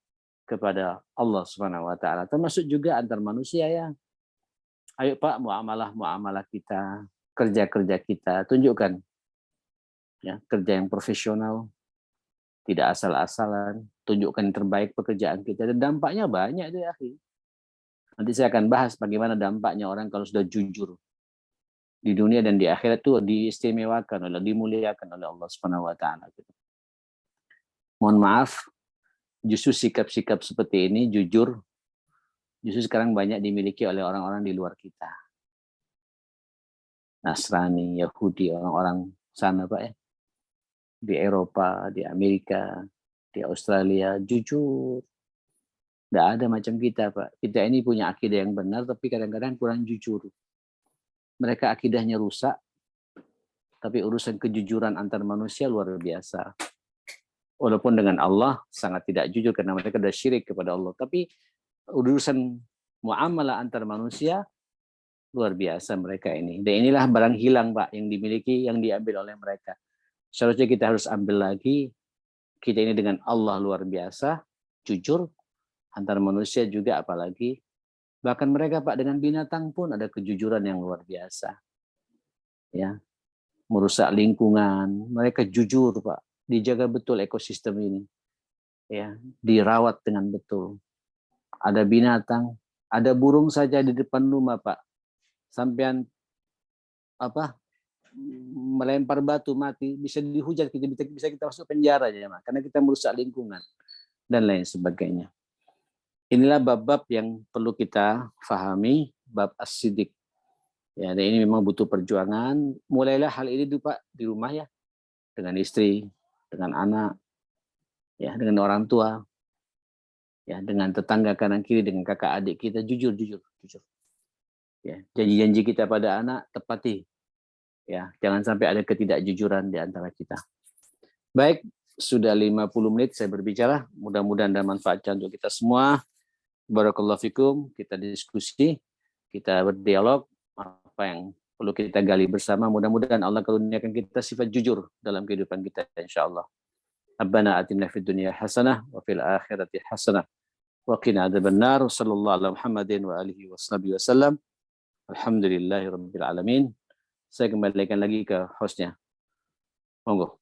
kepada Allah Subhanahu wa taala. Termasuk juga antar manusia ya. Ayo Pak, muamalah kita, kerja kita, tunjukkan ya, kerja yang profesional, tidak asal-asalan, tunjukkan yang terbaik pekerjaan kita, dan dampaknya banyak itu ya. Nanti saya akan bahas bagaimana dampaknya orang kalau sudah jujur di dunia dan di akhirat itu diistimewakan oleh, dimuliakan oleh Allah Subhanahu wa taala. Mohon maaf, justru sikap-sikap seperti ini jujur justru sekarang banyak dimiliki oleh orang-orang di luar kita. Nasrani, Yahudi, orang-orang sana Pak ya. Di Eropa, di Amerika, di Australia, jujur. Tidak ada macam kita Pak. Kita ini punya akidah yang benar tapi kadang-kadang kurang jujur. Mereka akidahnya rusak, tapi urusan kejujuran antar manusia luar biasa. Walaupun dengan Allah sangat tidak jujur karena mereka sudah syirik kepada Allah. Tapi urusan muamalah antar manusia luar biasa mereka ini. Dan inilah barang hilang Pak yang dimiliki, yang diambil oleh mereka. Seharusnya kita harus ambil lagi. Kita ini dengan Allah luar biasa, jujur, antar manusia juga apalagi. Bahkan mereka Pak dengan binatang pun ada kejujuran yang luar biasa. Ya, merusak lingkungan, mereka jujur Pak, dijaga betul ekosistem ini. Ya, dirawat dengan betul. Ada binatang, ada burung saja di depan rumah Pak. Sampean melempar batu mati, bisa dihujat, bisa kita masuk penjara ya, karena kita merusak lingkungan dan lain sebagainya. Inilah bab-bab yang perlu kita fahami, bab as-siddiq. Ya, dan ini memang butuh perjuangan. Mulailah hal ini Pak di rumah ya, dengan istri, dengan anak, ya, dengan orang tua, ya, dengan tetangga kanan kiri, dengan kakak adik kita, jujur. Ya, janji-janji kita pada anak tepati. Ya, jangan sampai ada ketidakjujuran di antara kita. Baik, sudah 50 menit saya berbicara. Mudah-mudahan ada manfaatnya untuk kita semua. Barakallahu fikum, kita diskusi, kita berdialog, apa yang perlu kita gali bersama. Mudah-mudahan Allah karuniakan kita sifat jujur dalam kehidupan kita, insyaallah. Rabbana atina fid dunya hasanah wa fil akhirati hasanah wa qina adzabannar. Sallallahu ala Muhammadin wa alihi wasallam. Alhamdulillahirabbil alamin. Saya kembalikan lagi ke hostnya. Monggo.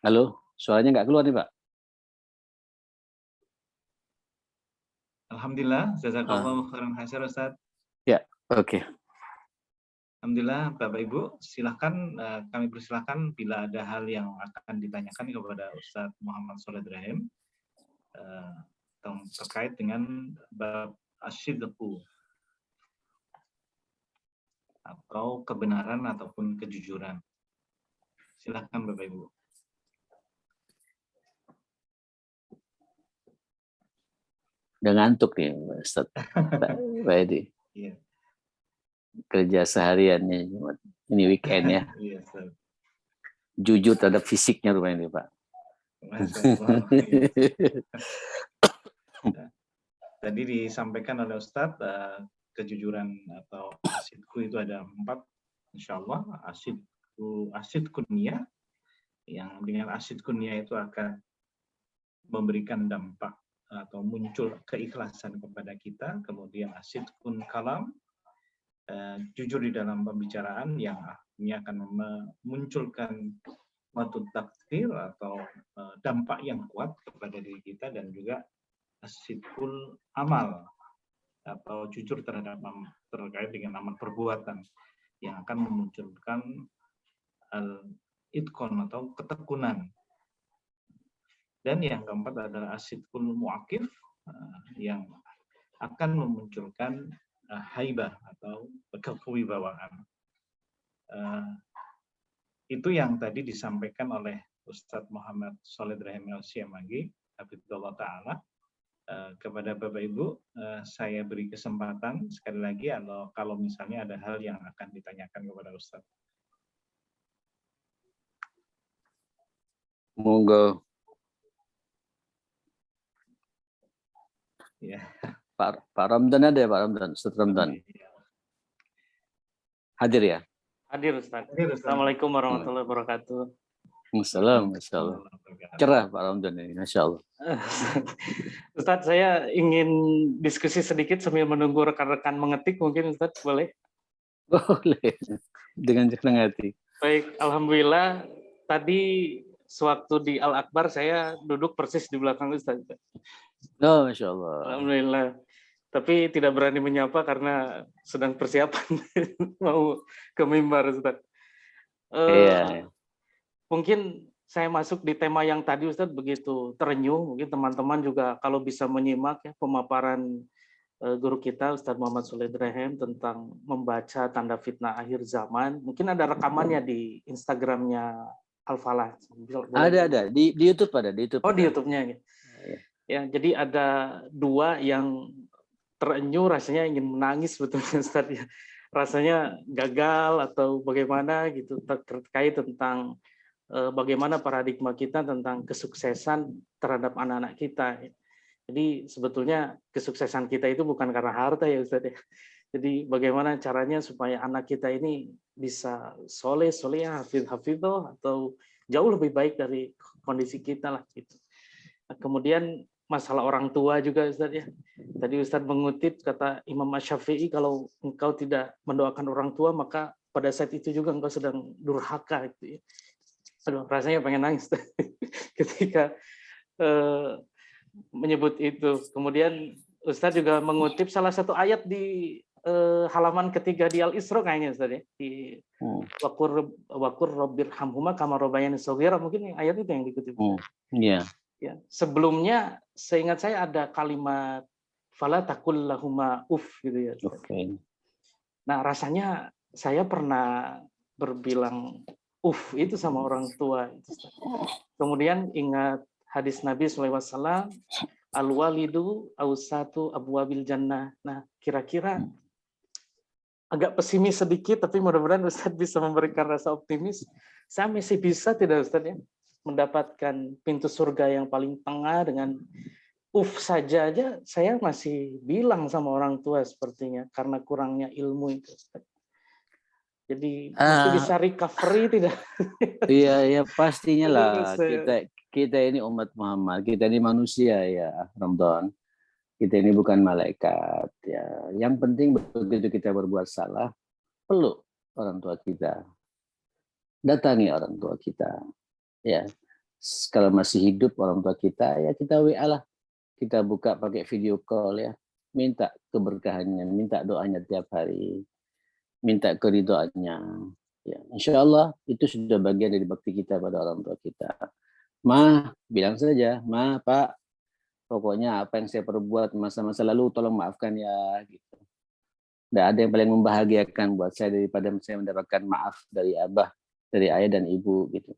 Halo, suaranya nggak keluar nih, Pak. Alhamdulillah, jazakallahu khairan hasan Ustaz. Ya, oke. Alhamdulillah, Bapak Ibu, silakan kami persilahkan bila ada hal yang akan ditanyakan kepada Ustaz Muhammad Shalih Ibrahim terkait dengan bab asyidqu atau kebenaran ataupun kejujuran. Silakan Bapak Ibu. Udah ngantuk nih, Ustaz. Pak Edi. Iya. Kerja sehariannya, ini weekend ya. Iya, Ustaz. Jujur terhadap fisiknya rupanya ini, Pak. Tadi disampaikan oleh Ustadz kejujuran atau asidku itu ada 4, insya Allah. Asid kunyah, yang dengan asid kunyah itu akan memberikan dampak atau muncul keikhlasan kepada kita. Kemudian asid kun kalam, jujur di dalam pembicaraan, yang ini akan memunculkan matut takdir atau dampak yang kuat kepada diri kita, dan juga asidkul amal atau jujur terhadap terkait dengan amal perbuatan yang akan memunculkan al-itqon atau ketekunan. Dan yang keempat adalah asidkul mu'akif yang akan memunculkan haibah atau kewibawaan. Itu yang tadi disampaikan oleh Ustadz Muhammad Shalih Ibrahim Al-Syamagi, hafizallahu ta'ala. Kepada Bapak Ibu, saya beri kesempatan sekali lagi kalau misalnya ada hal yang akan ditanyakan kepada Ustadz. Monggo. Ya. Pak Ramdan ada ya, Pak Ramdan, Ustaz Ramdan. Hadir ya? Hadir Ustaz. Assalamualaikum warahmatullahi wabarakatuh. Assalamualaikum, Masya Allah. Cerah Pak Ramdan ini, Masya Allah. Ustaz, saya ingin diskusi sedikit sambil menunggu rekan-rekan mengetik, mungkin Ustaz boleh? Boleh, dengan senang hati. Baik, Alhamdulillah. Tadi sewaktu di Al-Akbar saya duduk persis di belakang Ustaz. Oh, Masya Allah. Alhamdulillah. Tapi tidak berani menyapa karena sedang persiapan mau ke mimbar Ustaz. Iya. Mungkin saya masuk di tema yang tadi Ustaz begitu terenyuh, mungkin teman-teman juga kalau bisa menyimak ya pemaparan guru kita Ustaz Muhammad Shalih Ibrahim tentang membaca tanda fitnah akhir zaman. Mungkin ada rekamannya di Instagramnya Al-Falah. Ada di YouTube ada di YouTube. Oh, di YouTube-nya ya. Ya, jadi ada 2 yang terenyuh, rasanya ingin menangis sebetulnya Ustaz ya. Rasanya gagal atau bagaimana gitu terkait tentang bagaimana paradigma kita tentang kesuksesan terhadap anak-anak kita. Jadi sebetulnya kesuksesan kita itu bukan karena harta ya Ustaz ya. Jadi bagaimana caranya supaya anak kita ini bisa soleh, hafidh, atau jauh lebih baik dari kondisi kita lah gitu. Nah, kemudian masalah orang tua juga Ustaz ya. Tadi Ustaz mengutip kata Imam Asy-Syafi'i, kalau engkau tidak mendoakan orang tua maka pada saat itu juga engkau sedang durhaka gitu ya. Aduh, rasanya pengen nangis ketika menyebut itu. Kemudian Ustaz juga mengutip salah satu ayat di halaman ketiga di Al-Isra kayaknya Ustaz ya. Di Waqur rabbirhamhuma kama rabbayani shaghira, mungkin ayat itu yang dikutip. Iya. Ya, sebelumnya seingat saya ada kalimat fala taqul lahuma gitu ya. Oke. Nah, rasanya saya pernah berbilang itu sama orang tua. Kemudian ingat hadis Nabi SAW, al-walidu awsatu abwabil jannah. Nah, kira-kira agak pesimis sedikit, tapi mudah-mudahan Ustadz bisa memberikan rasa optimis. Saya masih bisa tidak Ustadz ya, mendapatkan pintu surga yang paling tengah dengan saja aja saya masih bilang sama orang tua sepertinya karena kurangnya ilmu itu Ustadz. Jadi masih bisa recovery tidak? Iya pastinya lah. Kita ini umat Muhammad, kita ini manusia ya, Ramadan. Kita ini bukan malaikat ya. Yang penting begitu kita berbuat salah, peluk orang tua kita, datangi orang tua kita. Ya, kalau masih hidup orang tua kita, ya kita WA lah, kita buka pakai video call ya, minta keberkahannya, minta doanya tiap hari, minta keridhoannya. Ya, insya Allah itu sudah bagian dari bakti kita pada orang tua kita. Ma, bilang saja, ma, pak, pokoknya apa yang saya perbuat masa-masa lalu tolong maafkan ya gitu. Tidak ada yang paling membahagiakan buat saya daripada saya mendapatkan maaf dari abah, dari ayah dan ibu gitu.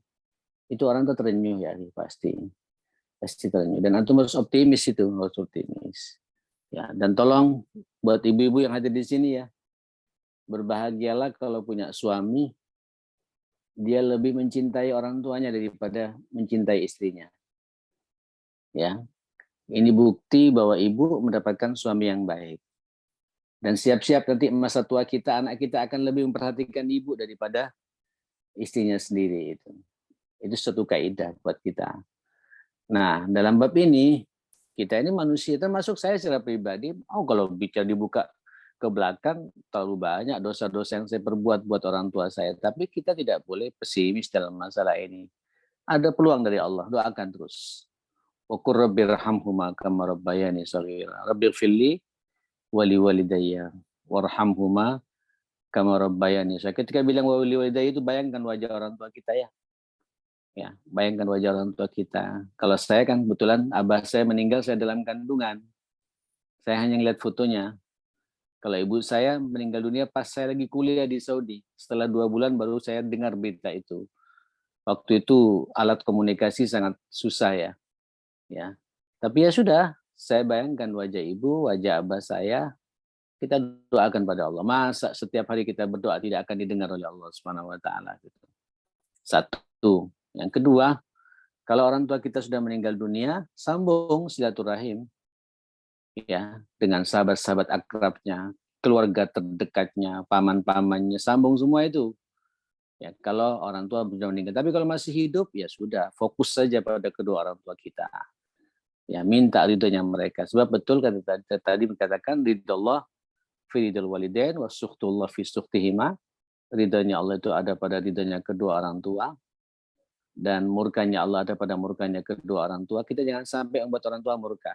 Itu orang tuh terenyuh ya pasti terenyuh. Dan antum harus optimis itu, harus optimis. Ya, dan tolong buat ibu-ibu yang hadir di sini ya, berbahagialah kalau punya suami dia lebih mencintai orang tuanya daripada mencintai istrinya. Ya. Ini bukti bahwa ibu mendapatkan suami yang baik. Dan siap-siap nanti masa tua kita, anak kita akan lebih memperhatikan ibu daripada istrinya sendiri. Itu suatu kaidah buat kita. Nah, dalam bab ini, kita ini manusia, termasuk saya secara pribadi, kalau bicara dibuka ke belakang, terlalu banyak dosa-dosa yang saya perbuat buat orang tua saya. Tapi kita tidak boleh pesimis dalam masalah ini. Ada peluang dari Allah, doakan terus. Wa qur rabbirhamhuma kama rabbayani shaghira. Rabbighfirli wa liwalidayya warhamhuma kama rabbayani shaghira. Ketika bilang wa liwalidayya itu bayangkan wajah orang tua kita ya. Ya, bayangkan wajah orang tua kita. Kalau saya kan kebetulan abah saya meninggal saya dalam kandungan. Saya hanya ngeliat fotonya. Kalau ibu saya meninggal dunia pas saya lagi kuliah di Saudi. Setelah 2 bulan baru saya dengar berita itu. Waktu itu alat komunikasi sangat susah ya. Ya, tapi ya sudah, saya bayangkan wajah ibu, wajah abah saya, kita doakan pada Allah. Masa setiap hari kita berdoa tidak akan didengar oleh Allah Subhanahu wa taala gitu. Satu. Yang kedua, kalau orang tua kita sudah meninggal dunia, sambung silaturahim ya dengan sahabat-sahabat akrabnya, keluarga terdekatnya, paman-pamannya, sambung semua itu. Ya, kalau orang tua sudah meninggal. Tapi kalau masih hidup, ya sudah, fokus saja pada kedua orang tua kita. Ya, minta ridhonya mereka. Sebab betul kata tadi dikatakan ridhollah fi ridhol walidain wa sukhtullah fi sukhtihima. Ridhonya Allah itu ada pada ridhonya kedua orang tua dan murkanya Allah ada pada murkanya kedua orang tua. Kita jangan sampai membuat orang tua murka.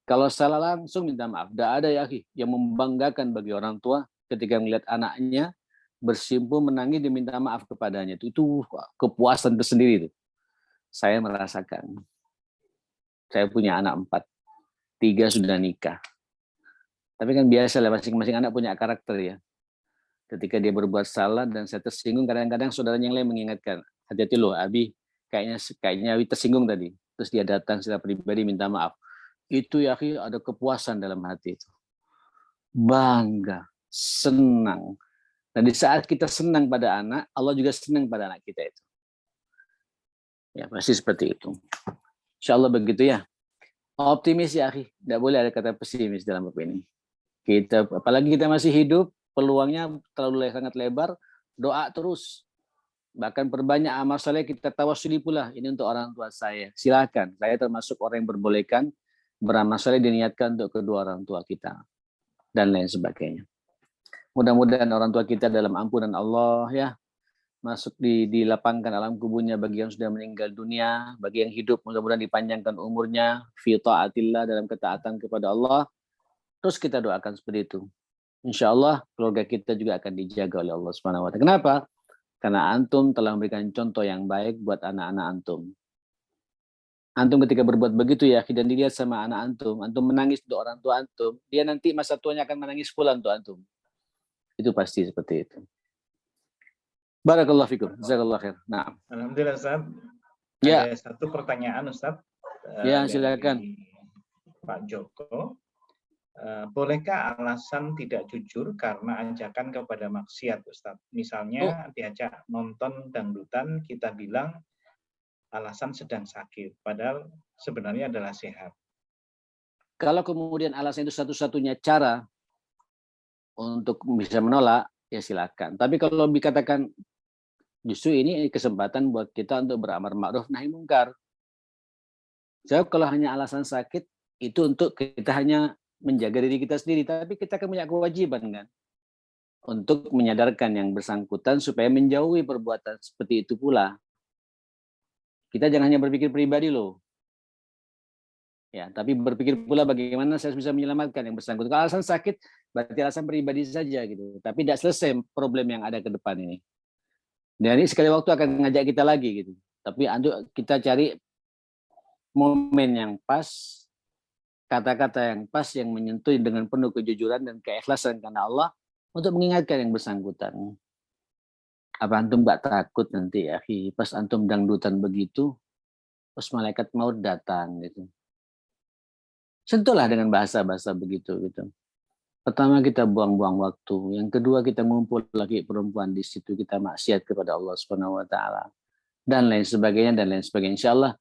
Kalau salah langsung minta maaf. Tidak ada ya yang membanggakan bagi orang tua ketika melihat anaknya bersimpuh menangis diminta maaf kepadanya. Itu kepuasan tersendiri itu. Saya merasakan. Saya punya anak 4, 3 sudah nikah. Tapi kan biasa lah, masing-masing anak punya karakter ya. Ketika dia berbuat salah dan saya tersinggung, kadang-kadang saudaranya yang lain mengingatkan, hati-hati loh, Abi, kayaknya Abi tersinggung tadi. Terus dia datang secara pribadi minta maaf. Itu ya, ada kepuasan dalam hati itu. Bangga, senang. Dan di saat kita senang pada anak, Allah juga senang pada anak kita itu. Ya, pasti seperti itu. Insya Allah begitu ya. Optimis ya, akhi. Tidak boleh ada kata pesimis dalam bab ini. Apalagi kita masih hidup, peluangnya terlalu sangat lebar, doa terus. Bahkan perbanyak amal saleh kita tawasuli pula. Ini untuk orang tua saya. Silakan. Saya termasuk orang yang berbolehkan beramal saleh diniatkan untuk kedua orang tua kita. Dan lain sebagainya. Mudah-mudahan orang tua kita dalam ampunan Allah ya. Masuk dilapangkan alam kuburnya bagi yang sudah meninggal dunia, bagi yang hidup mudah-mudahan dipanjangkan umurnya fi taatillah dalam ketaatan kepada Allah. Terus kita doakan seperti itu. Insya Allah keluarga kita juga akan dijaga oleh Allah Subhanahu wa taala. Kenapa? Karena antum telah memberikan contoh yang baik buat anak-anak antum. Antum ketika berbuat begitu ya, dan dilihat sama anak antum menangis untuk orang tua antum, dia nanti masa tuanya akan menangis pula untuk antum. Itu pasti seperti itu. Barakallahu fikum. Jazakallahu khair. Nah. Alhamdulillah Ustaz. Ya. Ada satu pertanyaan Ustaz. Ya, silakan. Dari Pak Joko. Bolehkah alasan tidak jujur karena ajakan kepada maksiat, Ustaz? Misalnya diajak nonton dangdutan, kita bilang alasan sedang sakit, padahal sebenarnya adalah sehat. Kalau kemudian alasan itu satu-satunya cara untuk bisa menolak, ya silakan. Tapi kalau dikatakan justru ini kesempatan buat kita untuk beramar ma'ruf nahi mungkar. Jadi kalau hanya alasan sakit, itu untuk kita hanya menjaga diri kita sendiri, tapi kita akan punya kewajiban kan untuk menyadarkan yang bersangkutan supaya menjauhi perbuatan seperti itu pula. Kita jangan hanya berpikir pribadi loh. Ya, tapi berpikir pula bagaimana saya bisa menyelamatkan yang bersangkutan. Kalau alasan sakit berarti alasan pribadi saja gitu. Tapi tidak selesai problem yang ada ke depan ini. Dan ini sekali waktu akan ngajak kita lagi gitu. Tapi kita cari momen yang pas, kata-kata yang pas yang menyentuh dengan penuh kejujuran dan keikhlasan karena Allah untuk mengingatkan yang bersangkutan. Apa antum gak takut nanti ya, pas antum dangdutan begitu, terus malaikat maut datang gitu. Sentuhlah dengan bahasa-bahasa begitu gitu. Pertama kita buang-buang waktu, yang kedua kita ngumpul lagi perempuan di situ, kita maksiat kepada Allah Subhanahu wa taala dan lain sebagainya dan lain sebagainya. Insyaallah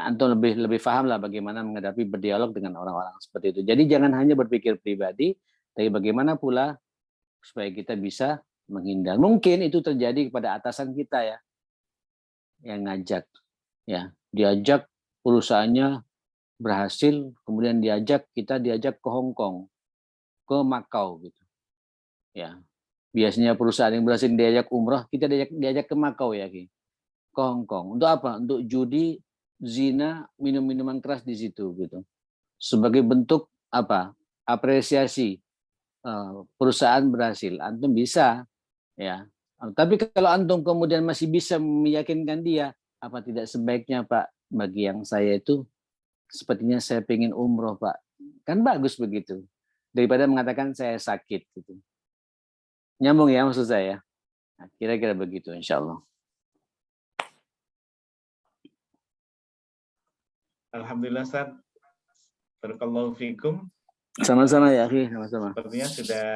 antum lebih paham lah bagaimana menghadapi berdialog dengan orang-orang seperti itu. Jadi jangan hanya berpikir pribadi, tapi bagaimana pula supaya kita bisa menghindar. Mungkin itu terjadi kepada atasan kita ya, yang ngajak, ya diajak perusahaannya berhasil, kemudian kita diajak ke Hong Kong, ke Makau gitu, ya. Biasanya perusahaan yang berhasil diajak umrah, kita diajak ke Makau ya, ke Hong Kong. Untuk apa? Untuk judi, zina, minum-minuman keras di situ gitu. Sebagai bentuk apa? Apresiasi perusahaan berhasil. Antum bisa ya. Tapi kalau antum kemudian masih bisa meyakinkan dia, apa tidak sebaiknya Pak, bagi yang saya itu sepertinya saya pengen umroh Pak. Kan bagus begitu. Daripada mengatakan saya sakit gitu. Nyambung ya maksud saya. Nah, kira-kira begitu insya Allah. Alhamdulillah Ustaz. Barakallahu fikum. Sama-sama ya, sama-sama. Sepertinya sudah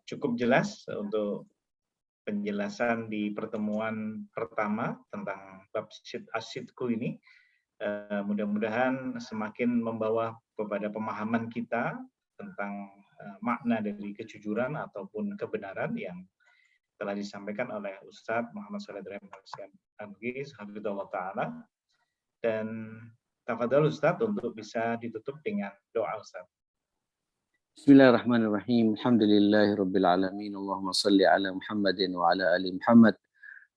cukup jelas untuk penjelasan di pertemuan pertama tentang bab asyidku ini. Mudah-mudahan semakin membawa kepada pemahaman kita tentang makna dari kejujuran ataupun kebenaran yang telah disampaikan oleh Ustadz Muhammad Shalih Al-Ghis, Hafizahullah Ta'ala. Dan tafadhol Ustadz untuk bisa ditutup dengan doa Ustadz. Bismillahirrahmanirrahim. Alhamdulillahirabbil alamin. Allahumma shalli ala Muhammadin wa ala ali Muhammad.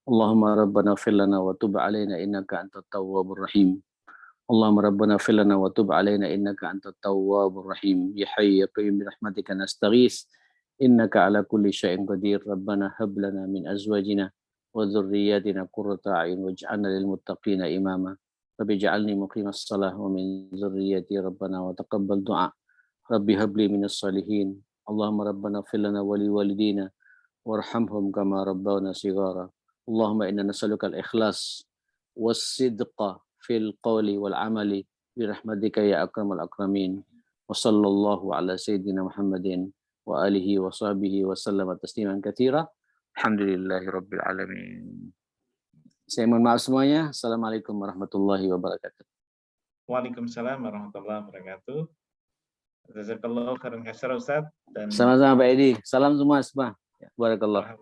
Allahumma rabbana ighfir lana wa tub alaina innaka antat tawwabur rahim. Allahumma rabbana ighfir lana wa tub alaina innaka antat tawwabur rahim. Ya hayy ya qayyum bi rahmatika nastaghits. Innaka ala kulli syai'in qadir. Rabbana hab lana min azwajina wa dhurriyyatina qurrata a'yun waj'alna lil muttaqina imama. Rabbi ij'alni muqimas shalah wa min dhurriyyati rabbana wa taqabbal du'a. Rabbi habli minas salihin. Allahumma rabbana ighfir lana wa li walidina warhamhum kama rabbawna shighara. Allahumma inna nas'aluka al-ikhlas was-sidqa fil qawli wal amali bi rahmatika ya akramal akramin. Wa sallallahu ala sayyidina Muhammadin wa alihi wa sahbihi wa sallama tasliman katsira. Alhamdulillahirabbil alamin. Saya mohon maaf semuanya. Assalamualaikum warahmatullahi wabarakatuh. Waalaikumsalam warahmatullahi wabarakatuh. Jazakallahu khairan katsira Ustaz. Dan sama-sama Pak Edi. Salam semua. Barakallah.